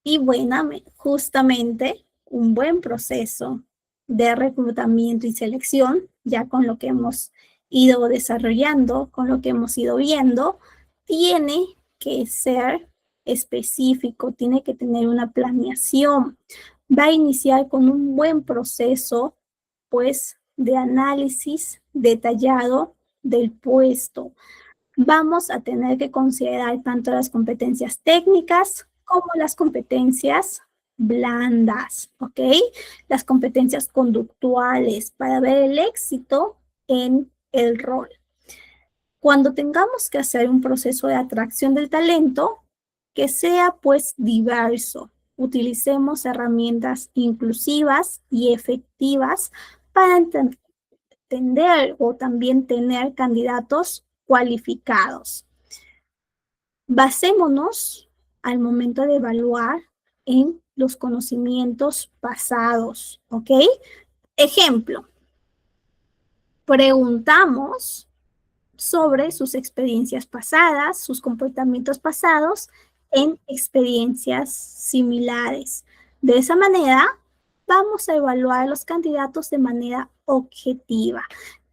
Y bueno, justamente un buen proceso de reclutamiento y selección, ya con lo que hemos ido desarrollando, con lo que hemos ido viendo, tiene que ser específico, tiene que tener una planeación. Va a iniciar con un buen proceso, pues, de análisis detallado del puesto. Vamos a tener que considerar tanto las competencias técnicas como las competencias blandas, ¿ok? Las competencias conductuales para ver el éxito en el rol. Cuando tengamos que hacer un proceso de atracción del talento, que sea pues diverso, utilicemos herramientas inclusivas y efectivas para entender o también tener candidatos cualificados. Basémonos al momento de evaluar en los conocimientos pasados, ¿ok? Ejemplo, preguntamos sobre sus experiencias pasadas, sus comportamientos pasados en experiencias similares. De esa manera, vamos a evaluar a los candidatos de manera objetiva.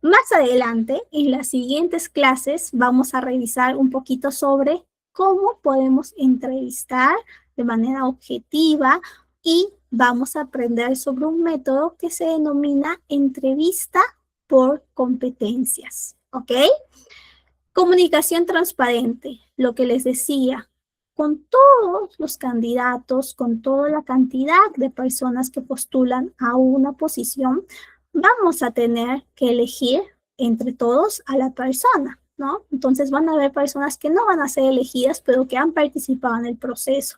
Más adelante, en las siguientes clases, vamos a revisar un poquito sobre cómo podemos entrevistar de manera objetiva y vamos a aprender sobre un método que se denomina entrevista por competencias, ¿ok? Comunicación transparente, lo que les decía, con todos los candidatos, con toda la cantidad de personas que postulan a una posición, vamos a tener que elegir entre todos a la persona, ¿no? Entonces van a haber personas que no van a ser elegidas, pero que han participado en el proceso.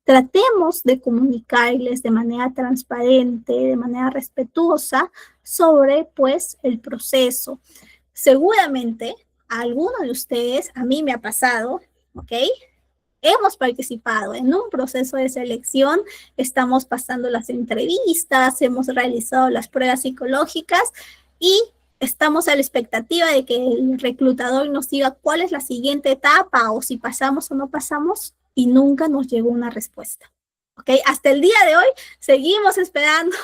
Tratemos de comunicarles de manera transparente, de manera respetuosa sobre, pues, el proceso. Seguramente a alguno de ustedes, a mí me ha pasado, ¿ok? Hemos participado en un proceso de selección, estamos pasando las entrevistas, hemos realizado las pruebas psicológicas y estamos a la expectativa de que el reclutador nos diga cuál es la siguiente etapa o si pasamos o no pasamos y nunca nos llegó una respuesta. ¿Ok? Hasta el día de hoy seguimos esperando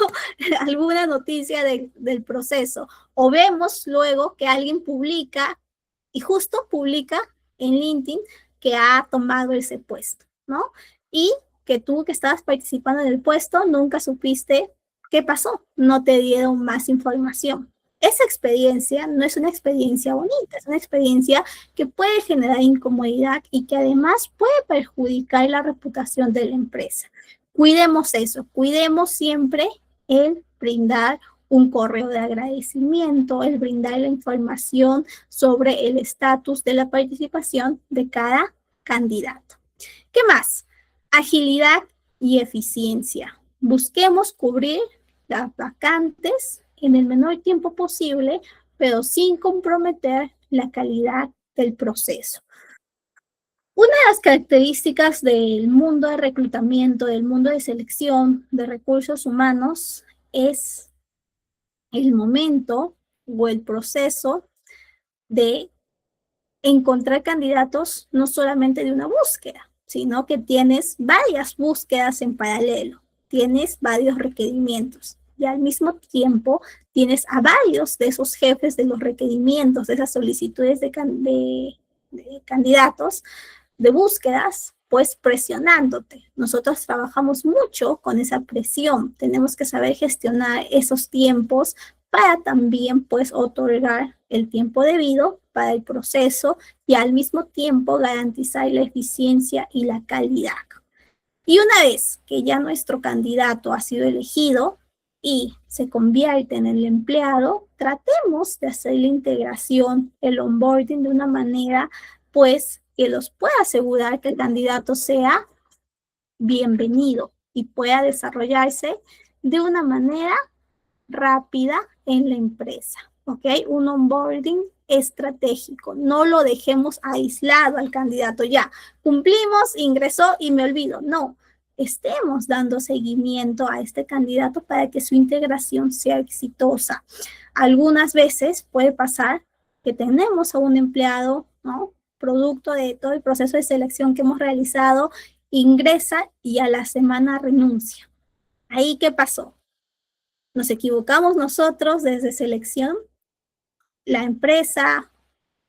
alguna noticia del proceso o vemos luego que alguien publica y justo publica en LinkedIn que ha tomado ese puesto, ¿no? Y que tú que estabas participando en el puesto nunca supiste qué pasó, no te dieron más información. Esa experiencia no es una experiencia bonita, es una experiencia que puede generar incomodidad y que además puede perjudicar la reputación de la empresa. Cuidemos eso, cuidemos siempre el brindar un correo de agradecimiento, el brindar la información sobre el estatus de la participación de cada candidato. ¿Qué más? Agilidad y eficiencia. Busquemos cubrir las vacantes en el menor tiempo posible, pero sin comprometer la calidad del proceso. Una de las características del mundo de reclutamiento, del mundo de selección de recursos humanos es el momento o el proceso de encontrar candidatos no solamente de una búsqueda, sino que tienes varias búsquedas en paralelo, tienes varios requerimientos y al mismo tiempo tienes a varios de esos jefes de los requerimientos, de esas solicitudes de candidatos, de búsquedas, pues presionándote. Nosotros trabajamos mucho con esa presión. Tenemos que saber gestionar esos tiempos para también, pues, otorgar el tiempo debido para el proceso y al mismo tiempo garantizar la eficiencia y la calidad. Y una vez que ya nuestro candidato ha sido elegido y se convierte en el empleado, tratemos de hacer la integración, el onboarding de una manera, pues, que los pueda asegurar que el candidato sea bienvenido y pueda desarrollarse de una manera rápida en la empresa, ¿ok? Un onboarding estratégico. No lo dejemos aislado al candidato. Ya, cumplimos, ingresó y me olvido. No, estemos dando seguimiento a este candidato para que su integración sea exitosa. Algunas veces puede pasar que tenemos a un empleado, ¿no? Producto de todo el proceso de selección que hemos realizado, ingresa y a la semana renuncia. ¿Ahí qué pasó? Nos equivocamos nosotros desde selección, la empresa,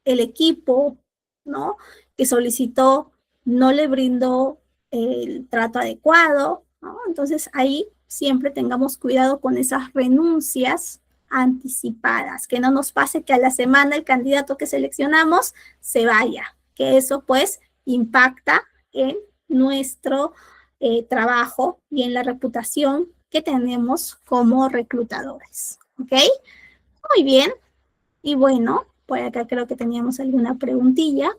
el equipo, ¿no? Que solicitó, no le brindó el trato adecuado, ¿no? Entonces ahí siempre tengamos cuidado con esas renuncias anticipadas, que no nos pase que a la semana el candidato que seleccionamos se vaya, que eso pues impacta en nuestro trabajo y en la reputación que tenemos como reclutadores, ¿ok? Muy bien, y bueno, por acá creo que teníamos alguna preguntilla.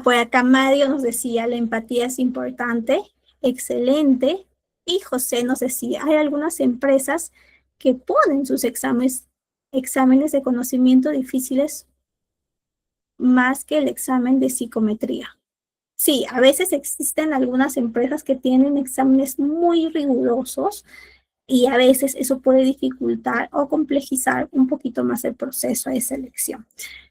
Por acá Mario nos decía, la empatía es importante, excelente. Y José nos decía, hay algunas empresas que ponen sus exámenes de conocimiento difíciles más que el examen de psicometría. Sí, a veces existen algunas empresas que tienen exámenes muy rigurosos y a veces eso puede dificultar o complejizar un poquito más el proceso de selección.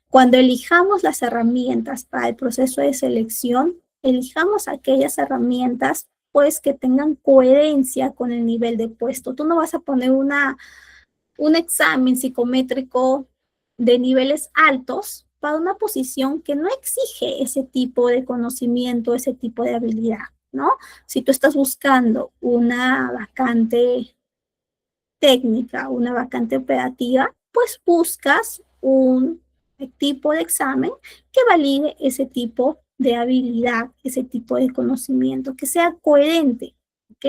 Cuando elijamos las herramientas para el proceso de selección, elijamos aquellas herramientas pues que tengan coherencia con el nivel de puesto. Tú no vas a poner un examen psicométrico de niveles altos para una posición que no exige ese tipo de conocimiento, ese tipo de habilidad, ¿no? Si tú estás buscando una vacante técnica, una vacante operativa, pues buscas un tipo de examen que valide ese tipo de habilidad, ese tipo de conocimiento, que sea coherente, ¿ok?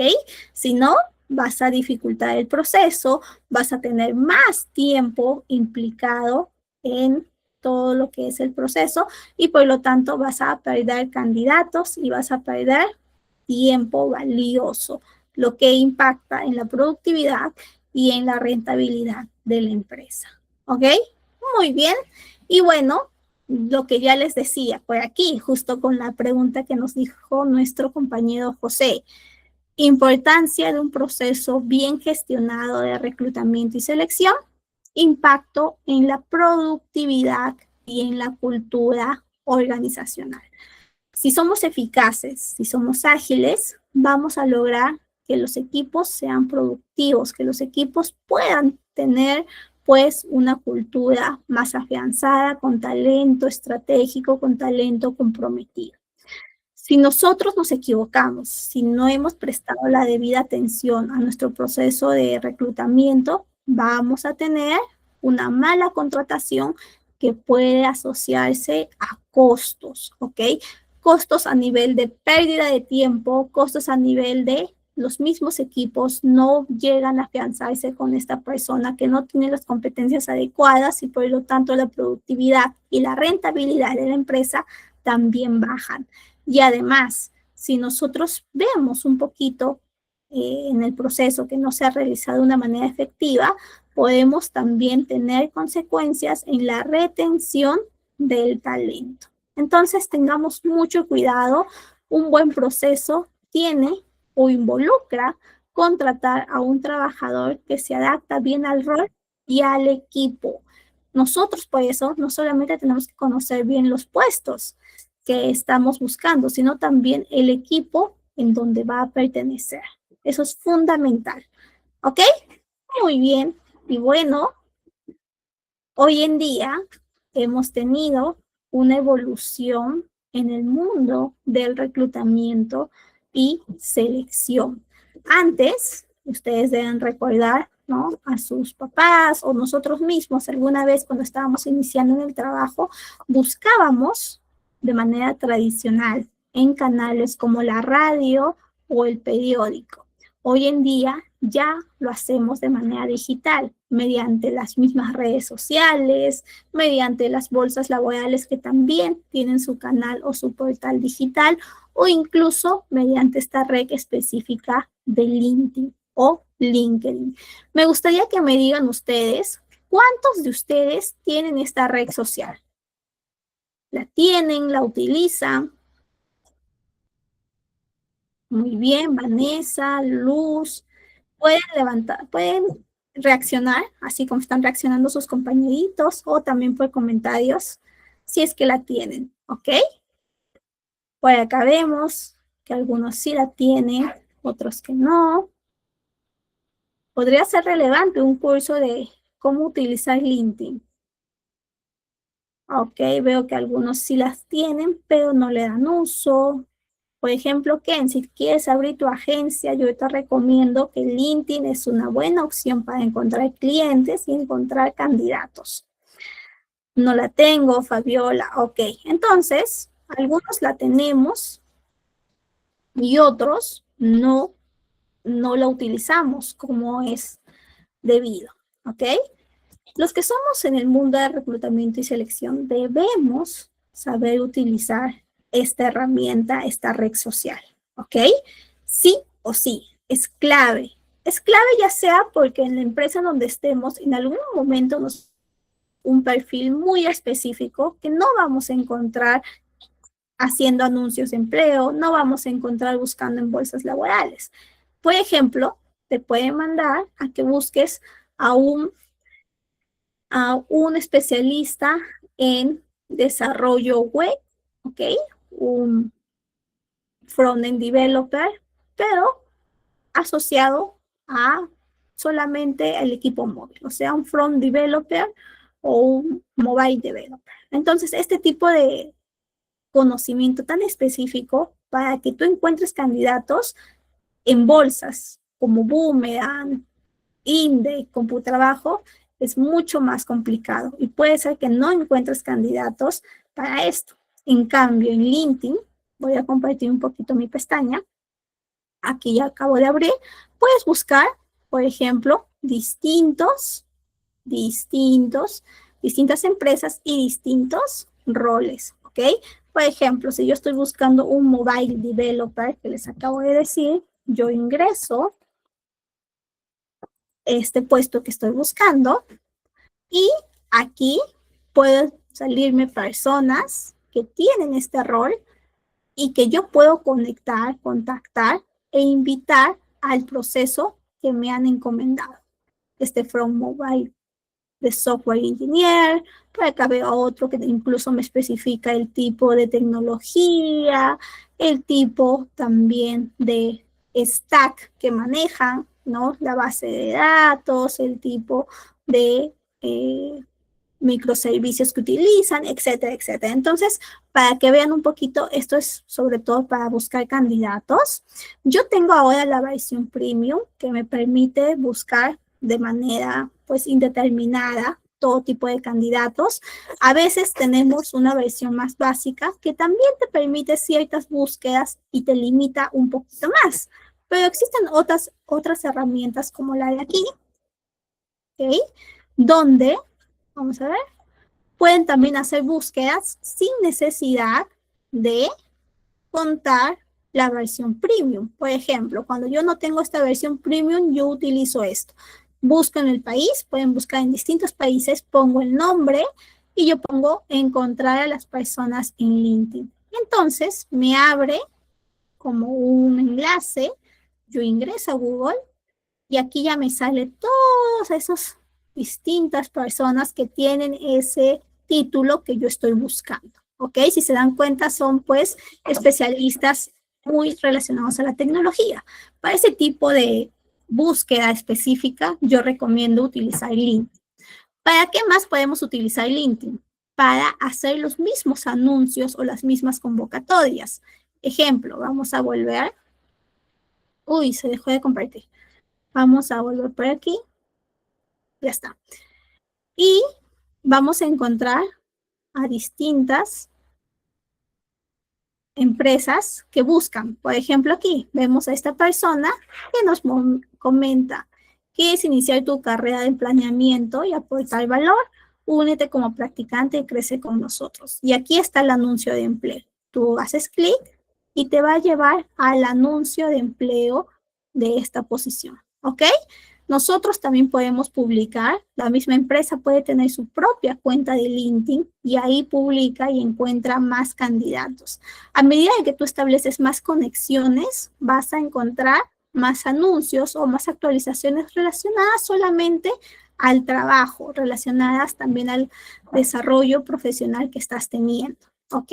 Si no, vas a dificultar el proceso, vas a tener más tiempo implicado en todo lo que es el proceso y por lo tanto vas a perder candidatos y vas a perder tiempo valioso, lo que impacta en la productividad y en la rentabilidad de la empresa. ¿Ok? Muy bien. Y bueno, lo que ya les decía por aquí, justo con la pregunta que nos dijo nuestro compañero José, importancia de un proceso bien gestionado de reclutamiento y selección, impacto en la productividad y en la cultura organizacional. Si somos eficaces, si somos ágiles, vamos a lograr que los equipos sean productivos, que los equipos puedan tener pues una cultura más afianzada, con talento estratégico, con talento comprometido. Si nosotros nos equivocamos, si no hemos prestado la debida atención a nuestro proceso de reclutamiento, vamos a tener una mala contratación que puede asociarse a costos, ¿ok? Costos a nivel de pérdida de tiempo, costos a nivel de los mismos equipos no llegan a afianzarse con esta persona que no tiene las competencias adecuadas y por lo tanto la productividad y la rentabilidad de la empresa también bajan. Y además, si nosotros vemos un poquito en el proceso que no se ha realizado de una manera efectiva, podemos también tener consecuencias en la retención del talento. Entonces, tengamos mucho cuidado. Un buen proceso tiene o involucra contratar a un trabajador que se adapta bien al rol y al equipo. Nosotros, por eso, no solamente tenemos que conocer bien los puestos que estamos buscando, sino también el equipo en donde va a pertenecer. Eso es fundamental. ¿Ok? Muy bien. Y bueno, hoy en día hemos tenido una evolución en el mundo del reclutamiento y selección. Antes, ustedes deben recordar, ¿no? A sus papás o nosotros mismos, alguna vez cuando estábamos iniciando en el trabajo, buscábamos de manera tradicional en canales como la radio o el periódico. Hoy en día ya lo hacemos de manera digital, mediante las mismas redes sociales, mediante las bolsas laborales que también tienen su canal o su portal digital, o incluso mediante esta red específica de LinkedIn o LinkedIn. Me gustaría que me digan ustedes, ¿cuántos de ustedes tienen esta red social? ¿La tienen? ¿La utilizan? Muy bien, Vanessa, Luz, pueden levantar, pueden reaccionar, así como están reaccionando sus compañeritos, o también por comentarios, si es que la tienen, ¿ok? Por acá vemos que algunos sí la tienen, otros que no. Podría ser relevante un curso de cómo utilizar LinkedIn. Ok, veo que algunos sí las tienen, pero no le dan uso. Por ejemplo, Ken, si quieres abrir tu agencia, yo te recomiendo que LinkedIn es una buena opción para encontrar clientes y encontrar candidatos. No la tengo, Fabiola. Ok, entonces, algunos la tenemos y otros no la utilizamos como es debido. ¿Ok? Los que somos en el mundo de reclutamiento y selección debemos saber utilizar esta herramienta, esta red social, ¿ok? Sí o sí, es clave. Es clave ya sea porque en la empresa donde estemos, en algún momento nos un perfil muy específico que no vamos a encontrar haciendo anuncios de empleo, no vamos a encontrar buscando en bolsas laborales. Por ejemplo, te puede mandar a que busques a un especialista en desarrollo web, ¿ok? Un front-end developer, pero asociado a solamente el equipo móvil, o sea, un front developer o un mobile developer. Entonces, este tipo de conocimiento tan específico para que tú encuentres candidatos en bolsas como Boomerang, Indeed, Computrabajo, es mucho más complicado y puede ser que no encuentres candidatos para esto. En cambio, en LinkedIn, voy a compartir un poquito mi pestaña, aquí ya acabo de abrir, puedes buscar, por ejemplo, distintas empresas y distintos roles, ¿ok? Por ejemplo, si yo estoy buscando un mobile developer, que les acabo de decir, yo ingreso este puesto que estoy buscando y aquí pueden salirme personas que tienen este rol y que yo puedo conectar, contactar e invitar al proceso que me han encomendado. From Mobile de Software Engineer, por acá veo otro que incluso me especifica el tipo de tecnología, el tipo también de stack que manejan, ¿no? La base de datos, el tipo de microservicios que utilizan, etcétera, etcétera. Entonces, para que vean un poquito, esto es sobre todo para buscar candidatos. Yo tengo ahora la versión premium que me permite buscar de manera pues indeterminada todo tipo de candidatos. A veces tenemos una versión más básica que también te permite ciertas búsquedas y te limita un poquito más. Pero existen otras herramientas como la de aquí, ¿ok? Donde, vamos a ver, pueden también hacer búsquedas sin necesidad de contar la versión premium. Por ejemplo, cuando yo no tengo esta versión premium, yo utilizo esto. Busco en el país, pueden buscar en distintos países, pongo el nombre y yo pongo encontrar a las personas en LinkedIn. Entonces, me abre como un enlace, yo ingreso a Google y aquí ya me sale todas esas distintas personas que tienen ese título que yo estoy buscando. ¿Ok? Si se dan cuenta, son pues especialistas muy relacionados a la tecnología. Para ese tipo de búsqueda específica, yo recomiendo utilizar LinkedIn. ¿Para qué más podemos utilizar LinkedIn? Para hacer los mismos anuncios o las mismas convocatorias. Ejemplo, vamos a volver. Uy, se dejó de compartir. Vamos a volver por aquí. Ya está. Y vamos a encontrar a distintas empresas que buscan. Por ejemplo, aquí vemos a esta persona que nos comenta que es iniciar tu carrera de planeamiento y aportar valor. Únete como practicante y crece con nosotros. Y aquí está el anuncio de empleo. Tú haces clic y te va a llevar al anuncio de empleo de esta posición. ¿Ok? Nosotros también podemos publicar, la misma empresa puede tener su propia cuenta de LinkedIn y ahí publica y encuentra más candidatos. A medida que tú estableces más conexiones, vas a encontrar más anuncios o más actualizaciones relacionadas solamente al trabajo, relacionadas también al desarrollo profesional que estás teniendo. ¿Ok?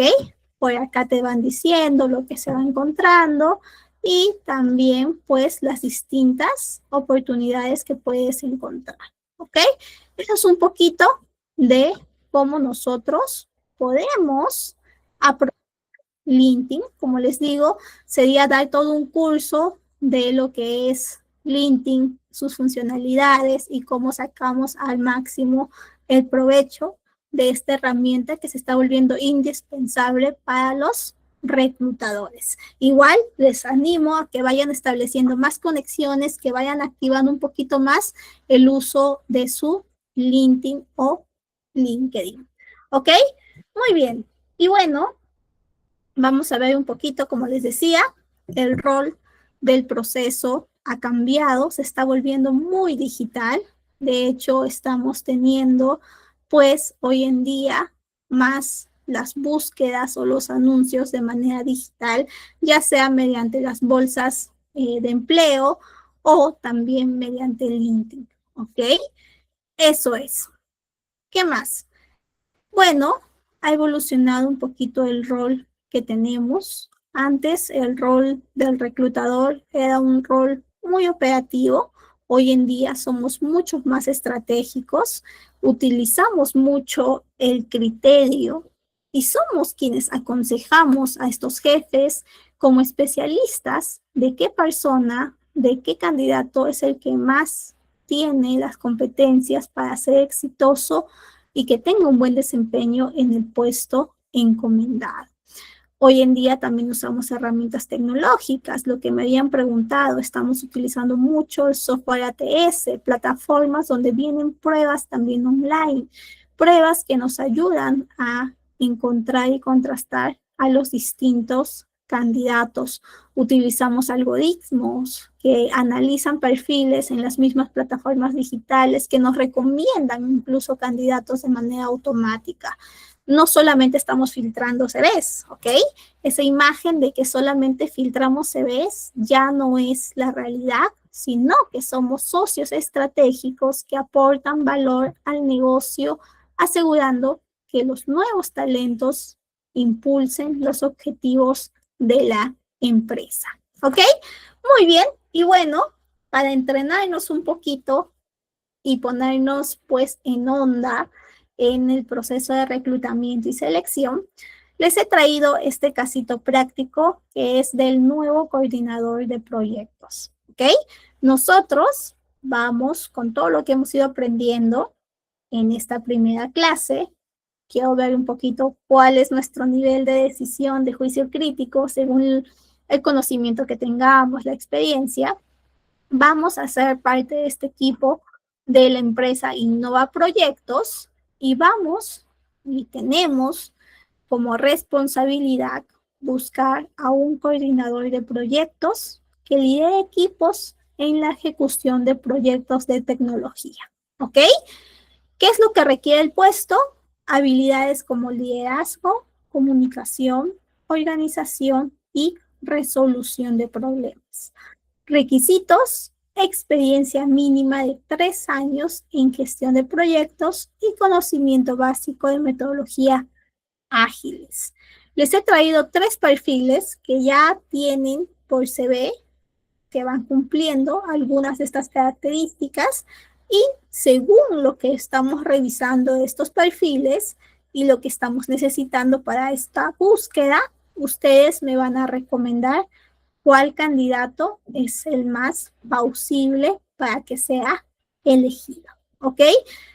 Por acá te van diciendo lo que se va encontrando y también pues las distintas oportunidades que puedes encontrar, ¿ok? Eso es un poquito de cómo nosotros podemos aprovechar LinkedIn. Como les digo, sería dar todo un curso de lo que es LinkedIn, sus funcionalidades y cómo sacamos al máximo el provecho de esta herramienta que se está volviendo indispensable para los reclutadores. Igual les animo a que vayan estableciendo más conexiones, que vayan activando un poquito más el uso de su LinkedIn o LinkedIn. ¿Ok? Muy bien. Y bueno, vamos a ver un poquito, como les decía, el rol del proceso ha cambiado, se está volviendo muy digital. De hecho, estamos teniendo, pues, hoy en día más las búsquedas o los anuncios de manera digital, ya sea mediante las bolsas de empleo o también mediante LinkedIn, ¿ok? Eso es. ¿Qué más? Bueno, ha evolucionado un poquito el rol que tenemos. Antes el rol del reclutador era un rol muy operativo. Hoy en día somos mucho más estratégicos, utilizamos mucho el criterio y somos quienes aconsejamos a estos jefes como especialistas de qué persona, de qué candidato es el que más tiene las competencias para ser exitoso y que tenga un buen desempeño en el puesto encomendado. Hoy en día también usamos herramientas tecnológicas, lo que me habían preguntado, estamos utilizando mucho el software ATS, plataformas donde vienen pruebas también online, pruebas que nos ayudan a encontrar y contrastar a los distintos candidatos. Utilizamos algoritmos que analizan perfiles en las mismas plataformas digitales que nos recomiendan incluso candidatos de manera automática. No solamente estamos filtrando CVs, ¿ok? Esa imagen de que solamente filtramos CVs ya no es la realidad, sino que somos socios estratégicos que aportan valor al negocio, asegurando que los nuevos talentos impulsen los objetivos de la empresa, ¿ok? Muy bien, y bueno, para entrenarnos un poquito y ponernos pues en onda en el proceso de reclutamiento y selección, les he traído este casito práctico que es del nuevo coordinador de proyectos, ¿ok? Nosotros vamos con todo lo que hemos ido aprendiendo en esta primera clase. Quiero ver un poquito cuál es nuestro nivel de decisión, de juicio crítico, según el conocimiento que tengamos, la experiencia. Vamos a ser parte de este equipo de la empresa Innova Proyectos y vamos y tenemos como responsabilidad buscar a un coordinador de proyectos que lidere equipos en la ejecución de proyectos de tecnología, ¿ok? ¿Qué es lo que requiere el puesto? Habilidades como liderazgo, comunicación, organización y resolución de problemas. Requisitos: experiencia mínima de 3 años en gestión de proyectos y conocimiento básico de metodología ágiles. Les he traído 3 perfiles que ya tienen por CV, que van cumpliendo algunas de estas características y según lo que estamos revisando de estos perfiles y lo que estamos necesitando para esta búsqueda, ustedes me van a recomendar cuál candidato es el más plausible para que sea elegido, ¿ok?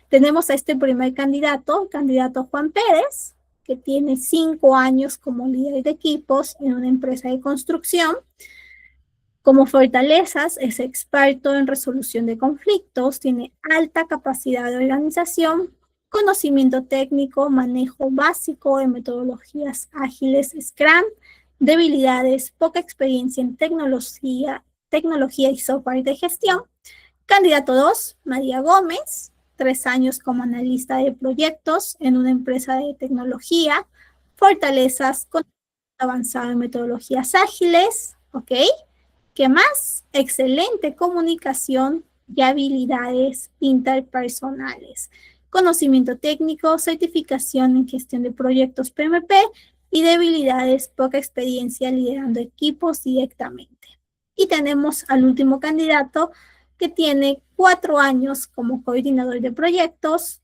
Tenemos a este primer candidato, el candidato Juan Pérez, que tiene 5 años como líder de equipos en una empresa de construcción. Como fortalezas, es experto en resolución de conflictos, tiene alta capacidad de organización, conocimiento técnico, manejo básico de metodologías ágiles Scrum, debilidades, poca experiencia en tecnología y software de gestión. Candidato 2, María Gómez, 3 años como analista de proyectos en una empresa de tecnología, fortalezas con avanzado en metodologías ágiles, ¿ok? ¿Qué más? Excelente comunicación y habilidades interpersonales. Conocimiento técnico, certificación en gestión de proyectos PMP y debilidades, poca experiencia liderando equipos directamente. Y tenemos al último candidato que tiene 4 años como coordinador de proyectos,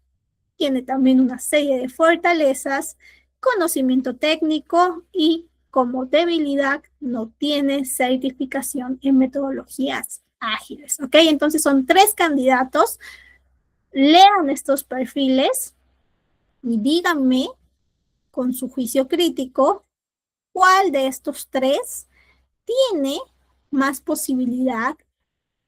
tiene también una serie de fortalezas, conocimiento técnico y como debilidad no tiene certificación en metodologías ágiles, ¿ok? Entonces son 3 candidatos. Lean estos perfiles y díganme con su juicio crítico cuál de estos 3 tiene más posibilidad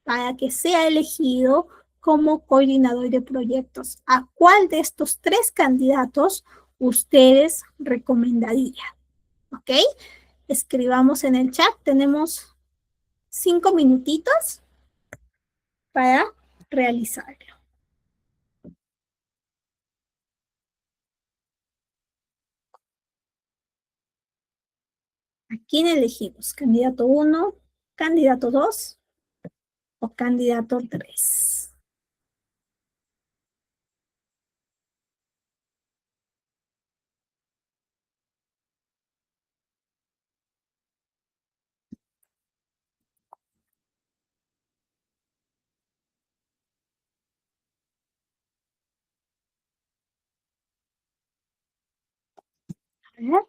para que sea elegido como coordinador de proyectos. ¿A cuál de estos 3 candidatos ustedes recomendarían? ¿ok? Escribamos en el chat, tenemos 5 minutitos para realizarlo. ¿A quién elegimos? ¿Candidato 1, candidato 2 o candidato 3? A ver.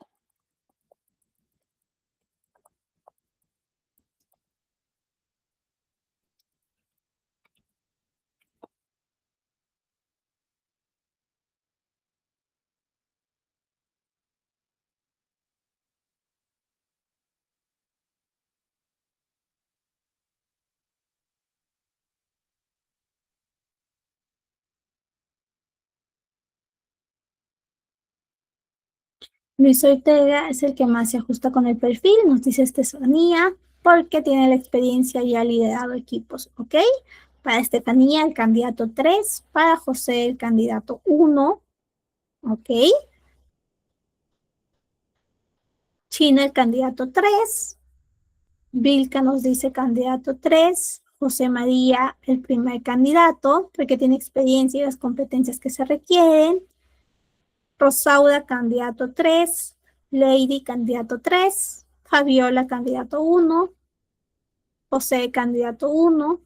Luis Ortega es el que más se ajusta con el perfil, nos dice Estefanía, porque tiene la experiencia y ha liderado equipos, ¿ok? Para Estefanía, el candidato 3, para José, el candidato 1, ¿ok? China, el candidato 3, Vilca nos dice candidato 3, José María, el primer candidato, porque tiene experiencia y las competencias que se requieren, Rosaura, candidato 3, Lady, candidato 3, Fabiola, candidato 1, José, candidato 1,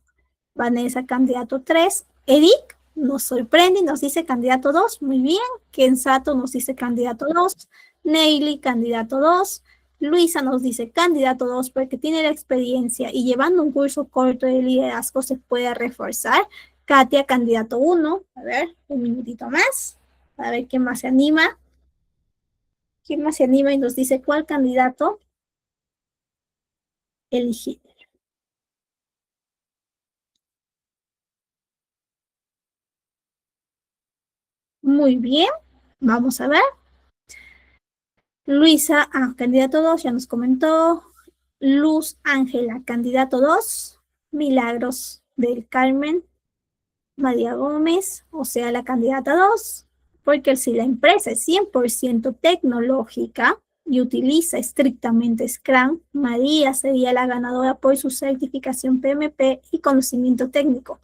Vanessa, candidato 3, Eric nos sorprende y nos dice candidato 2, muy bien, Kensato nos dice candidato 2, Neily, candidato 2, Luisa nos dice candidato 2 porque tiene la experiencia y llevando un curso corto de liderazgo se puede reforzar, Katia, candidato 1, a ver, un minutito más, a ver quién más se anima. ¿Quién más se anima y nos dice cuál candidato elegir? Muy bien, vamos a ver. Luisa, candidato 2, ya nos comentó. Luz Ángela, candidato 2. Milagros del Carmen, María Gómez, o sea, la candidata 2. Porque si la empresa es 100% tecnológica y utiliza estrictamente Scrum, María sería la ganadora por su certificación PMP y conocimiento técnico,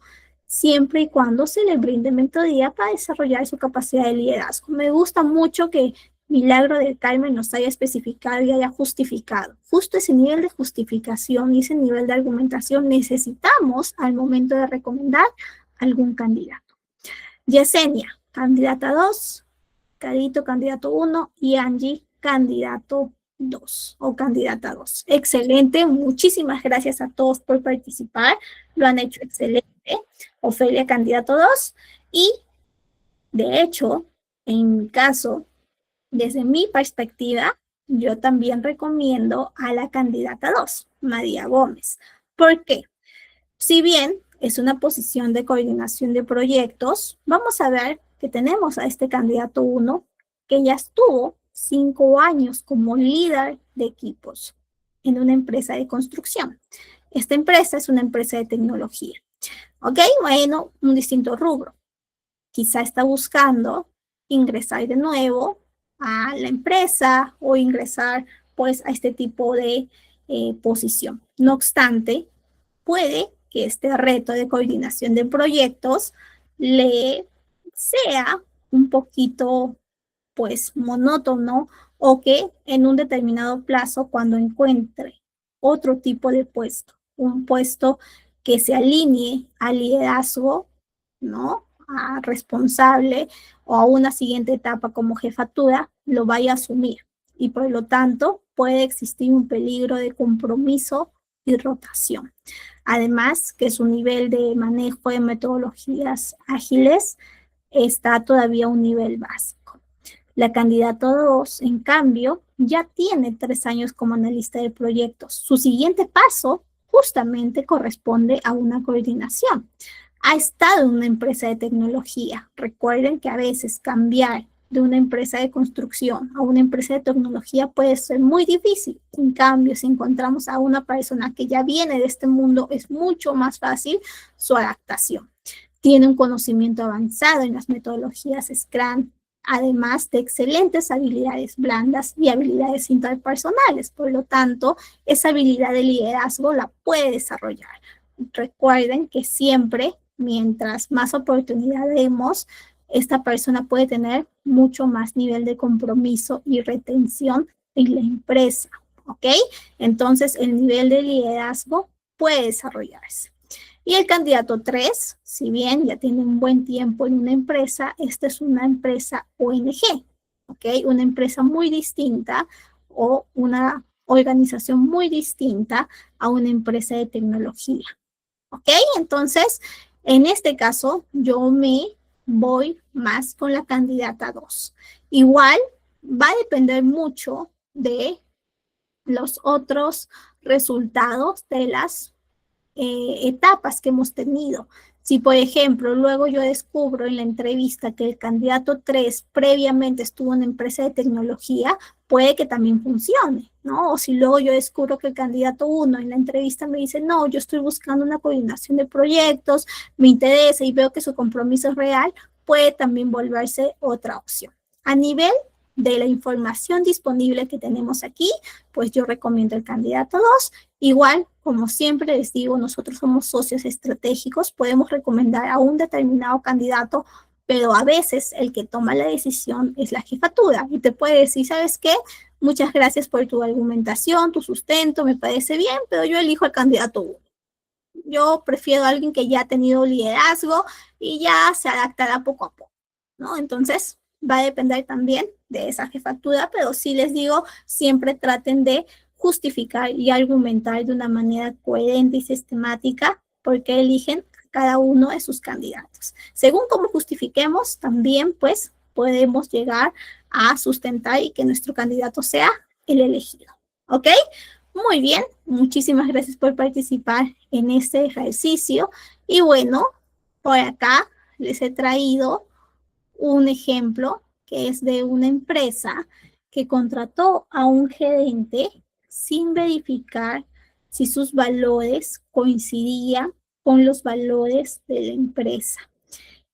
siempre y cuando se le brinde mentoría para desarrollar su capacidad de liderazgo. Me gusta mucho que Milagro del Carmen nos haya especificado y haya justificado. Justo ese nivel de justificación y ese nivel de argumentación necesitamos al momento de recomendar algún candidato. Yesenia, candidata 2, Carito, candidato 1 y Angie, candidato 2 o candidata 2. Excelente, muchísimas gracias a todos por participar, lo han hecho excelente. Ofelia, candidato 2 y de hecho, en mi caso, desde mi perspectiva, yo también recomiendo a la candidata 2, María Gómez. ¿Por qué? Si bien es una posición de coordinación de proyectos, vamos a ver que tenemos a este candidato 1 que ya estuvo 5 años como líder de equipos en una empresa de construcción. Esta empresa es una empresa de tecnología. ¿Ok? Bueno, un distinto rubro. Quizá está buscando ingresar de nuevo a la empresa o ingresar pues a este tipo de posición. No obstante, puede que este reto de coordinación de proyectos le sea un poquito pues monótono o que en un determinado plazo cuando encuentre otro tipo de puesto, un puesto que se alinee al liderazgo, ¿no? A responsable o a una siguiente etapa como jefatura, lo vaya a asumir. Y por lo tanto puede existir un peligro de compromiso y rotación. Además, que su nivel de manejo de metodologías ágiles está todavía a un nivel básico. La candidata 2, en cambio, ya tiene 3 años como analista de proyectos. Su siguiente paso justamente corresponde a una coordinación. Ha estado en una empresa de tecnología. Recuerden que a veces cambiar de una empresa de construcción a una empresa de tecnología puede ser muy difícil. En cambio, si encontramos a una persona que ya viene de este mundo, es mucho más fácil su adaptación. Tiene un conocimiento avanzado en las metodologías Scrum, además de excelentes habilidades blandas y habilidades interpersonales. Por lo tanto, esa habilidad de liderazgo la puede desarrollar. Recuerden que siempre, mientras más oportunidad demos, esta persona puede tener mucho más nivel de compromiso y retención en la empresa, ¿ok? Entonces, el nivel de liderazgo puede desarrollarse. Y el candidato 3, si bien ya tiene un buen tiempo en una empresa, esta es una empresa ONG, ¿ok? Una empresa muy distinta o una organización muy distinta a una empresa de tecnología, ¿ok? Entonces, en este caso, yo me voy más con la candidata 2. Igual, va a depender mucho de los otros resultados de las etapas que hemos tenido. Si, por ejemplo, luego yo descubro en la entrevista que el candidato 3 previamente estuvo en una empresa de tecnología, puede que también funcione, ¿no? O si luego yo descubro que el candidato 1 en la entrevista me dice, no, yo estoy buscando una coordinación de proyectos, me interesa y veo que su compromiso es real, puede también volverse otra opción. A nivel de la información disponible que tenemos aquí, pues yo recomiendo el candidato 2. Igual, como siempre les digo, nosotros somos socios estratégicos, podemos recomendar a un determinado candidato, pero a veces el que toma la decisión es la jefatura y te puede decir, ¿sabes qué? Muchas gracias por tu argumentación, tu sustento, me parece bien, pero yo elijo al candidato 1. Yo prefiero a alguien que ya ha tenido liderazgo y ya se adaptará poco a poco, ¿no? Entonces, va a depender también de esa jefatura, pero sí les digo, siempre traten de justificar y argumentar de una manera coherente y sistemática por qué eligen a cada uno de sus candidatos. Según cómo justifiquemos, también pues podemos llegar a sustentar y que nuestro candidato sea el elegido. ¿Ok? Muy bien, muchísimas gracias por participar en este ejercicio. Y bueno, por acá les he traído un ejemplo que es de una empresa que contrató a un gerente sin verificar si sus valores coincidían con los valores de la empresa.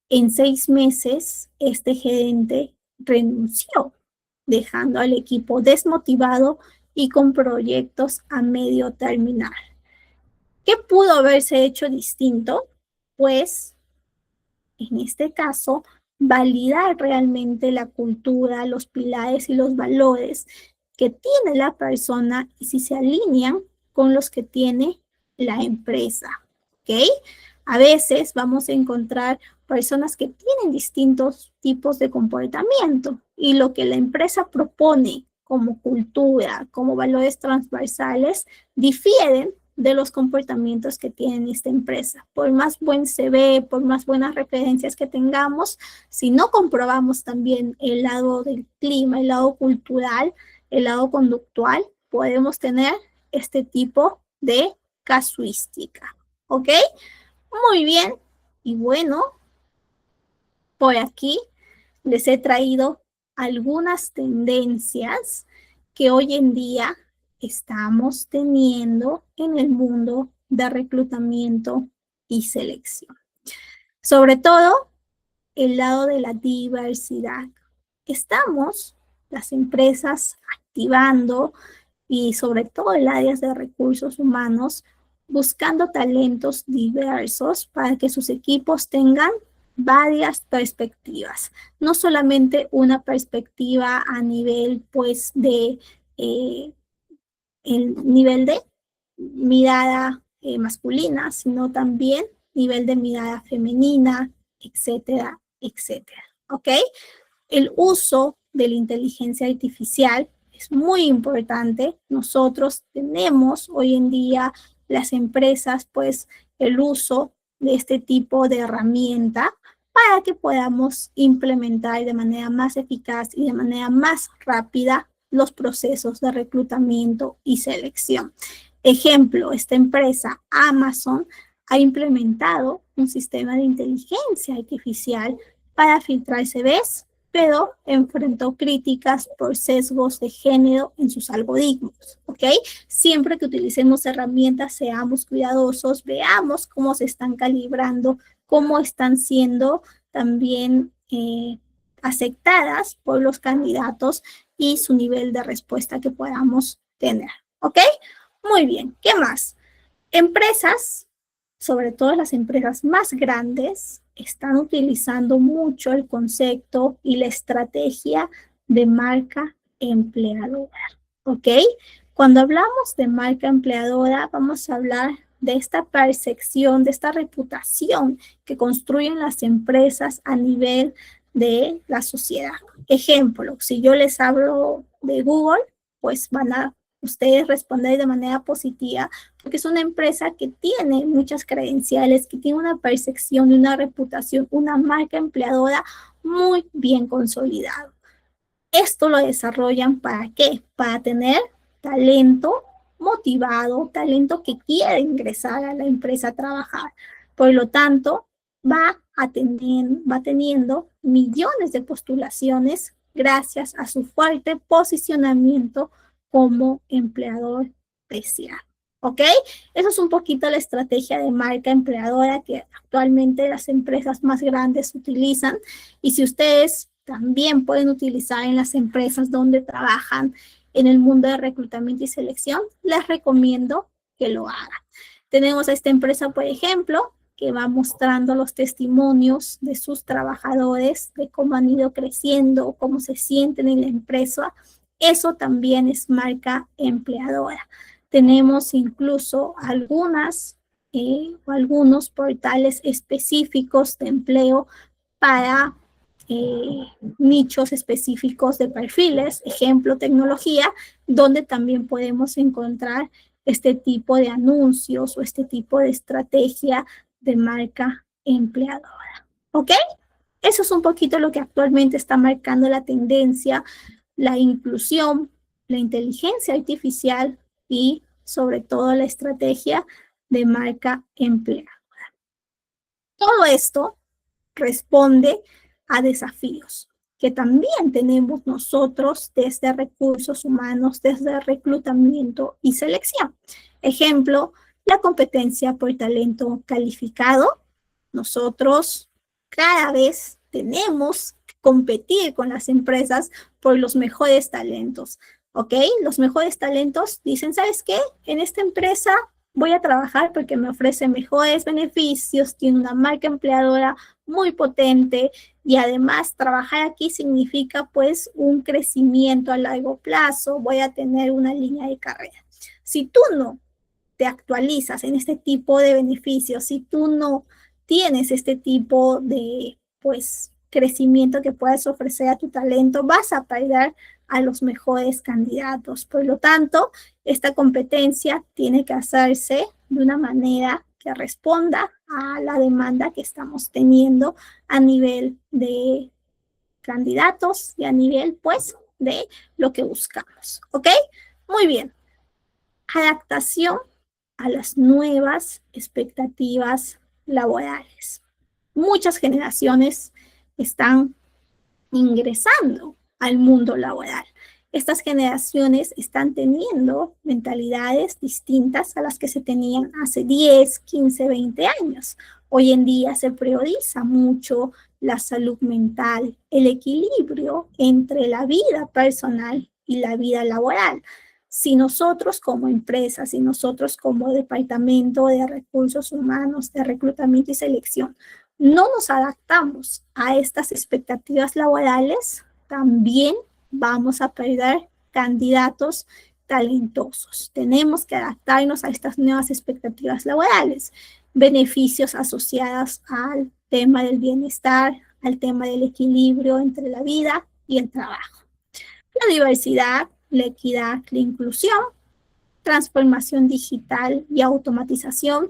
En 6 meses, este gerente renunció, dejando al equipo desmotivado y con proyectos a medio terminar. ¿Qué pudo haberse hecho distinto? Pues, en este caso, validar realmente la cultura, los pilares y los valores que tiene la persona y si se alinean con los que tiene la empresa, ¿ok? A veces vamos a encontrar personas que tienen distintos tipos de comportamiento y lo que la empresa propone como cultura, como valores transversales, difieren de los comportamientos que tiene esta empresa. Por más buen CV, por más buenas referencias que tengamos, si no comprobamos también el lado del clima, el lado cultural, el lado conductual, podemos tener este tipo de casuística. ¿Ok? Muy bien. Y bueno, por aquí les he traído algunas tendencias que hoy en día estamos teniendo en el mundo de reclutamiento y selección. Sobre todo, el lado de la diversidad. Estamos, las empresas, activando y sobre todo el área de recursos humanos, buscando talentos diversos para que sus equipos tengan varias perspectivas. No solamente una perspectiva a nivel, pues, de el nivel de mirada masculina, sino también nivel de mirada femenina, etcétera, etcétera. ¿Ok? El uso de la inteligencia artificial es muy importante. Nosotros tenemos hoy en día las empresas, pues, el uso de este tipo de herramienta para que podamos implementar de manera más eficaz y de manera más rápida los procesos de reclutamiento y selección. Ejemplo, esta empresa, Amazon, ha implementado un sistema de inteligencia artificial para filtrar CVs pero enfrentó críticas por sesgos de género en sus algoritmos, ¿ok? Siempre que utilicemos herramientas, seamos cuidadosos, veamos cómo se están calibrando, cómo están siendo también aceptadas por los candidatos y su nivel de respuesta que podamos tener, ¿ok? Muy bien, ¿qué más? Empresas, sobre todo las empresas más grandes, están utilizando mucho el concepto y la estrategia de marca empleadora, ¿ok? Cuando hablamos de marca empleadora, vamos a hablar de esta percepción, de esta reputación que construyen las empresas a nivel de la sociedad. Ejemplo, si yo les hablo de Google, pues van a ustedes responder de manera positiva, porque es una empresa que tiene muchas credenciales, que tiene una percepción y una reputación, una marca empleadora muy bien consolidada. Esto lo desarrollan ¿para qué? Para tener talento motivado, talento que quiere ingresar a la empresa a trabajar. Por lo tanto, va teniendo millones de postulaciones gracias a su fuerte posicionamiento como empleador deseado. ¿Ok? Eso es un poquito la estrategia de marca empleadora que actualmente las empresas más grandes utilizan. Y si ustedes también pueden utilizar en las empresas donde trabajan en el mundo de reclutamiento y selección, les recomiendo que lo hagan. Tenemos a esta empresa, por ejemplo, que va mostrando los testimonios de sus trabajadores, de cómo han ido creciendo, cómo se sienten en la empresa. Eso también es marca empleadora. Tenemos incluso algunos portales específicos de empleo para nichos específicos de perfiles, ejemplo, tecnología, donde también podemos encontrar este tipo de anuncios o este tipo de estrategia de marca empleadora. ¿Ok? Eso es un poquito lo que actualmente está marcando la tendencia, la inclusión, la inteligencia artificial y sobre todo la estrategia de marca empleadora. Todo esto responde a desafíos que también tenemos nosotros desde recursos humanos, desde reclutamiento y selección. Ejemplo, la competencia por talento calificado. Nosotros cada vez tenemos que competir con las empresas por los mejores talentos, ¿ok? Los mejores talentos dicen, ¿sabes qué? En esta empresa voy a trabajar porque me ofrece mejores beneficios, tiene una marca empleadora muy potente y además trabajar aquí significa pues un crecimiento a largo plazo, voy a tener una línea de carrera. Si tú no te actualizas en este tipo de beneficios, si tú no tienes este tipo de pues crecimiento que puedes ofrecer a tu talento, vas a perder a los mejores candidatos. Por lo tanto, esta competencia tiene que hacerse de una manera que responda a la demanda que estamos teniendo a nivel de candidatos y a nivel, pues, de lo que buscamos. ¿Ok? Muy bien. Adaptación a las nuevas expectativas laborales. Muchas generaciones están ingresando al mundo laboral. Estas generaciones están teniendo mentalidades distintas a las que se tenían hace 10, 15, 20 años. Hoy en día se prioriza mucho la salud mental, el equilibrio entre la vida personal y la vida laboral. Si nosotros como empresa, si nosotros como departamento de recursos humanos, de reclutamiento y selección, no nos adaptamos a estas expectativas laborales, también vamos a perder candidatos talentosos. Tenemos que adaptarnos a estas nuevas expectativas laborales, beneficios asociados al tema del bienestar, al tema del equilibrio entre la vida y el trabajo. La diversidad, la equidad, la inclusión, transformación digital y automatización.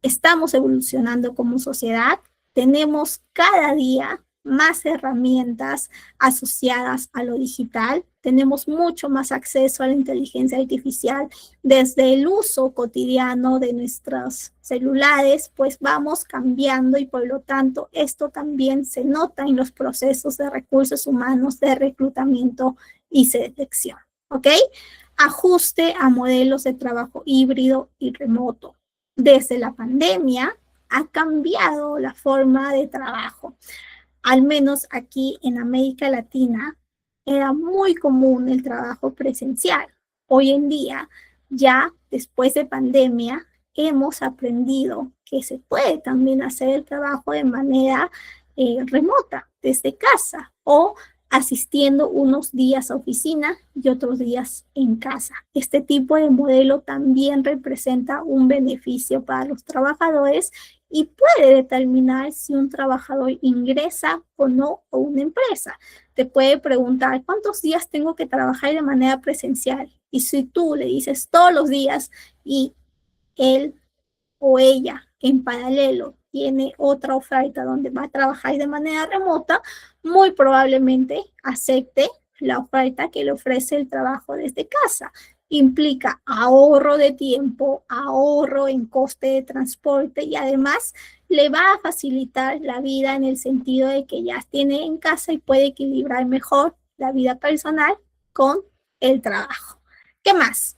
Estamos evolucionando como sociedad. Tenemos cada día más herramientas asociadas a lo digital. Tenemos mucho más acceso a la inteligencia artificial desde el uso cotidiano de nuestros celulares, pues vamos cambiando y por lo tanto esto también se nota en los procesos de recursos humanos de reclutamiento y selección, ¿ok? Ajuste a modelos de trabajo híbrido y remoto. Desde la pandemia ha cambiado la forma de trabajo. Al menos aquí en América Latina, era muy común el trabajo presencial. Hoy en día, ya después de pandemia, hemos aprendido que se puede también hacer el trabajo de manera remota, desde casa, o asistiendo unos días a oficina y otros días en casa. Este tipo de modelo también representa un beneficio para los trabajadores y puede determinar si un trabajador ingresa o no a una empresa. Te puede preguntar cuántos días tengo que trabajar de manera presencial. Y si tú le dices todos los días y él o ella en paralelo tiene otra oferta donde va a trabajar de manera remota, muy probablemente acepte la oferta que le ofrece el trabajo desde casa. Implica ahorro de tiempo, ahorro en coste de transporte y además le va a facilitar la vida en el sentido de que ya tiene en casa y puede equilibrar mejor la vida personal con el trabajo. ¿Qué más?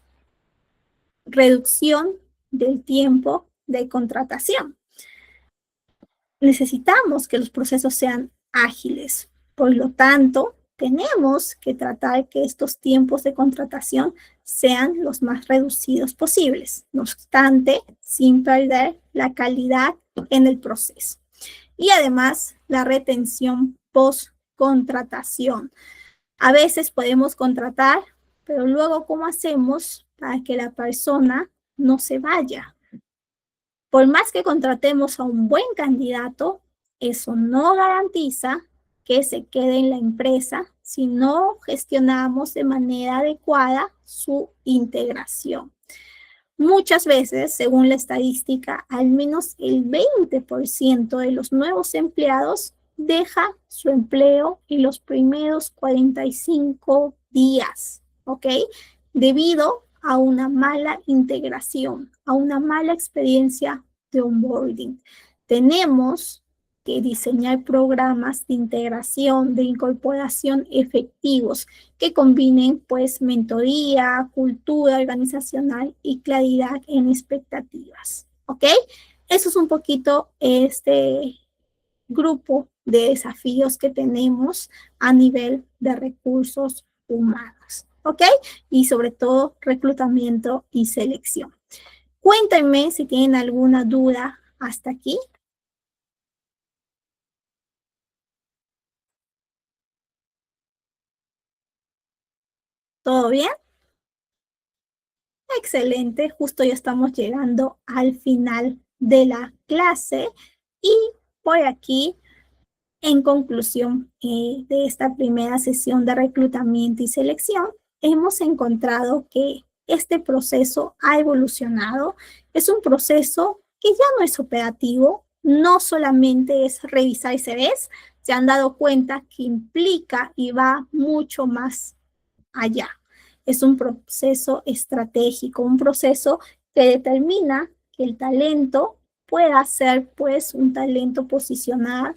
Reducción del tiempo de contratación. Necesitamos que los procesos sean ágiles. Por lo tanto, tenemos que tratar que estos tiempos de contratación sean los más reducidos posibles, no obstante, sin perder la calidad en el proceso. Y además, la retención post-contratación. A veces podemos contratar, pero luego, ¿cómo hacemos para que la persona no se vaya? Por más que contratemos a un buen candidato, eso no garantiza que se quede en la empresa si no gestionamos de manera adecuada su integración. Muchas veces, según la estadística, al menos el 20% de los nuevos empleados deja su empleo en los primeros 45 días, ¿ok? Debido a una mala integración, a una mala experiencia de onboarding. Tenemos que diseñar programas de integración, de incorporación efectivos que combinen pues mentoría, cultura organizacional y claridad en expectativas, ¿ok? Eso es un poquito este grupo de desafíos que tenemos a nivel de recursos humanos, ¿ok? Y sobre todo reclutamiento y selección. Cuéntenme si tienen alguna duda hasta aquí. ¿Todo bien? Excelente, justo ya estamos llegando al final de la clase y por aquí, en conclusión de esta primera sesión de reclutamiento y selección, hemos encontrado que este proceso ha evolucionado. Es un proceso que ya no es operativo, no solamente es revisar CVs, se han dado cuenta que implica y va mucho más allá. Es un proceso estratégico, un proceso que determina que el talento pueda ser pues un talento posicionable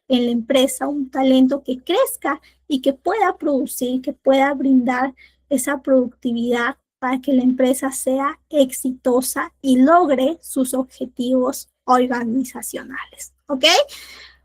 en la empresa, un talento que crezca y que pueda producir, que pueda brindar esa productividad para que la empresa sea exitosa y logre sus objetivos organizacionales, ¿ok?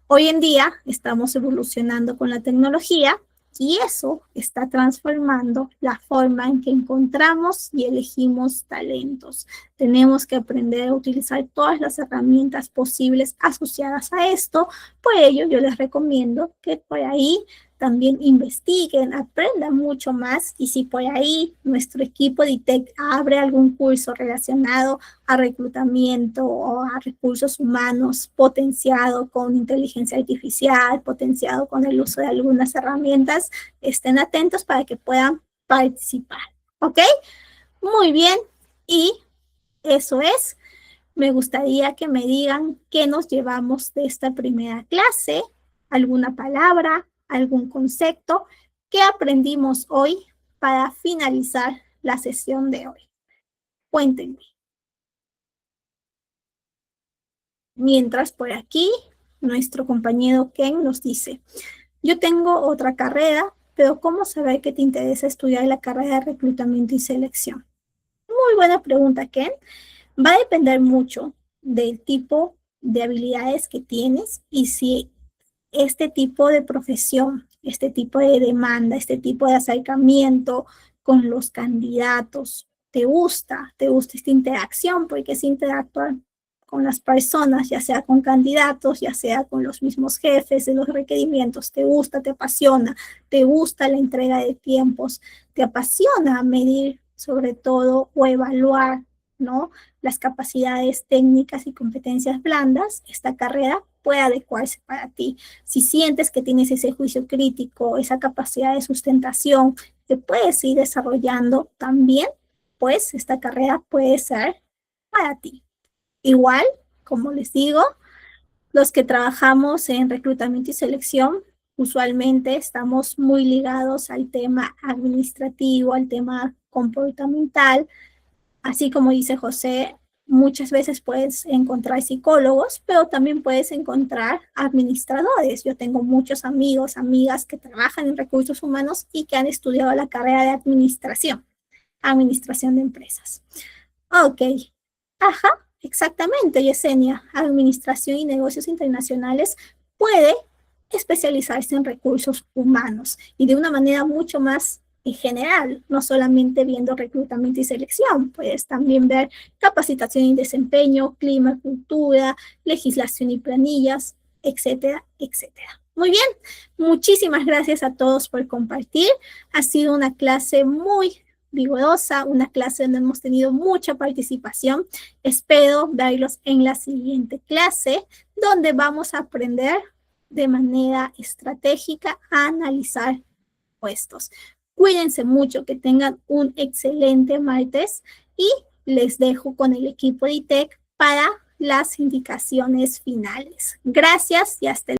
Hoy en día estamos evolucionando con la tecnología y eso está transformando la forma en que encontramos y elegimos talentos. Tenemos que aprender a utilizar todas las herramientas posibles asociadas a esto. Por ello, yo les recomiendo que por ahí también investiguen, aprendan mucho más y si por ahí nuestro equipo de ITEC abre algún curso relacionado a reclutamiento o a recursos humanos potenciado con inteligencia artificial, potenciado con el uso de algunas herramientas, estén atentos para que puedan participar, ¿ok? Muy bien, y eso es. Me gustaría que me digan qué nos llevamos de esta primera clase, alguna palabra, algún concepto, qué aprendimos hoy para finalizar la sesión de hoy. Cuéntenme. Mientras por aquí, nuestro compañero Ken nos dice, yo tengo otra carrera, pero ¿cómo saber que te interesa estudiar la carrera de reclutamiento y selección? Muy buena pregunta, Ken. Va a depender mucho del tipo de habilidades que tienes y si este tipo de profesión, este tipo de demanda, este tipo de acercamiento con los candidatos, te gusta esta interacción, porque es interactuar con las personas, ya sea con candidatos, ya sea con los mismos jefes de los requerimientos, te gusta, te apasiona, te gusta la entrega de tiempos, te apasiona medir sobre todo o evaluar, ¿no?, las capacidades técnicas y competencias blandas, esta carrera puede adecuarse para ti. Si sientes que tienes ese juicio crítico, esa capacidad de sustentación, que puedes ir desarrollando también, pues esta carrera puede ser para ti. Igual, como les digo, los que trabajamos en reclutamiento y selección, usualmente estamos muy ligados al tema administrativo, al tema comportamental. Así como dice José, muchas veces puedes encontrar psicólogos, pero también puedes encontrar administradores. Yo tengo muchos amigos, amigas que trabajan en recursos humanos y que han estudiado la carrera de administración de empresas. Ok, ajá, exactamente, Yesenia. Administración y negocios internacionales puede especializarse en recursos humanos y de una manera mucho más en general, no solamente viendo reclutamiento y selección, puedes también ver capacitación y desempeño, clima, cultura, legislación y planillas, etcétera, etcétera. Muy bien, muchísimas gracias a todos por compartir. Ha sido una clase muy vigorosa, una clase donde hemos tenido mucha participación. Espero verlos en la siguiente clase, donde vamos a aprender de manera estratégica a analizar puestos. Cuídense mucho, que tengan un excelente martes y les dejo con el equipo de ITEC para las indicaciones finales. Gracias y hasta el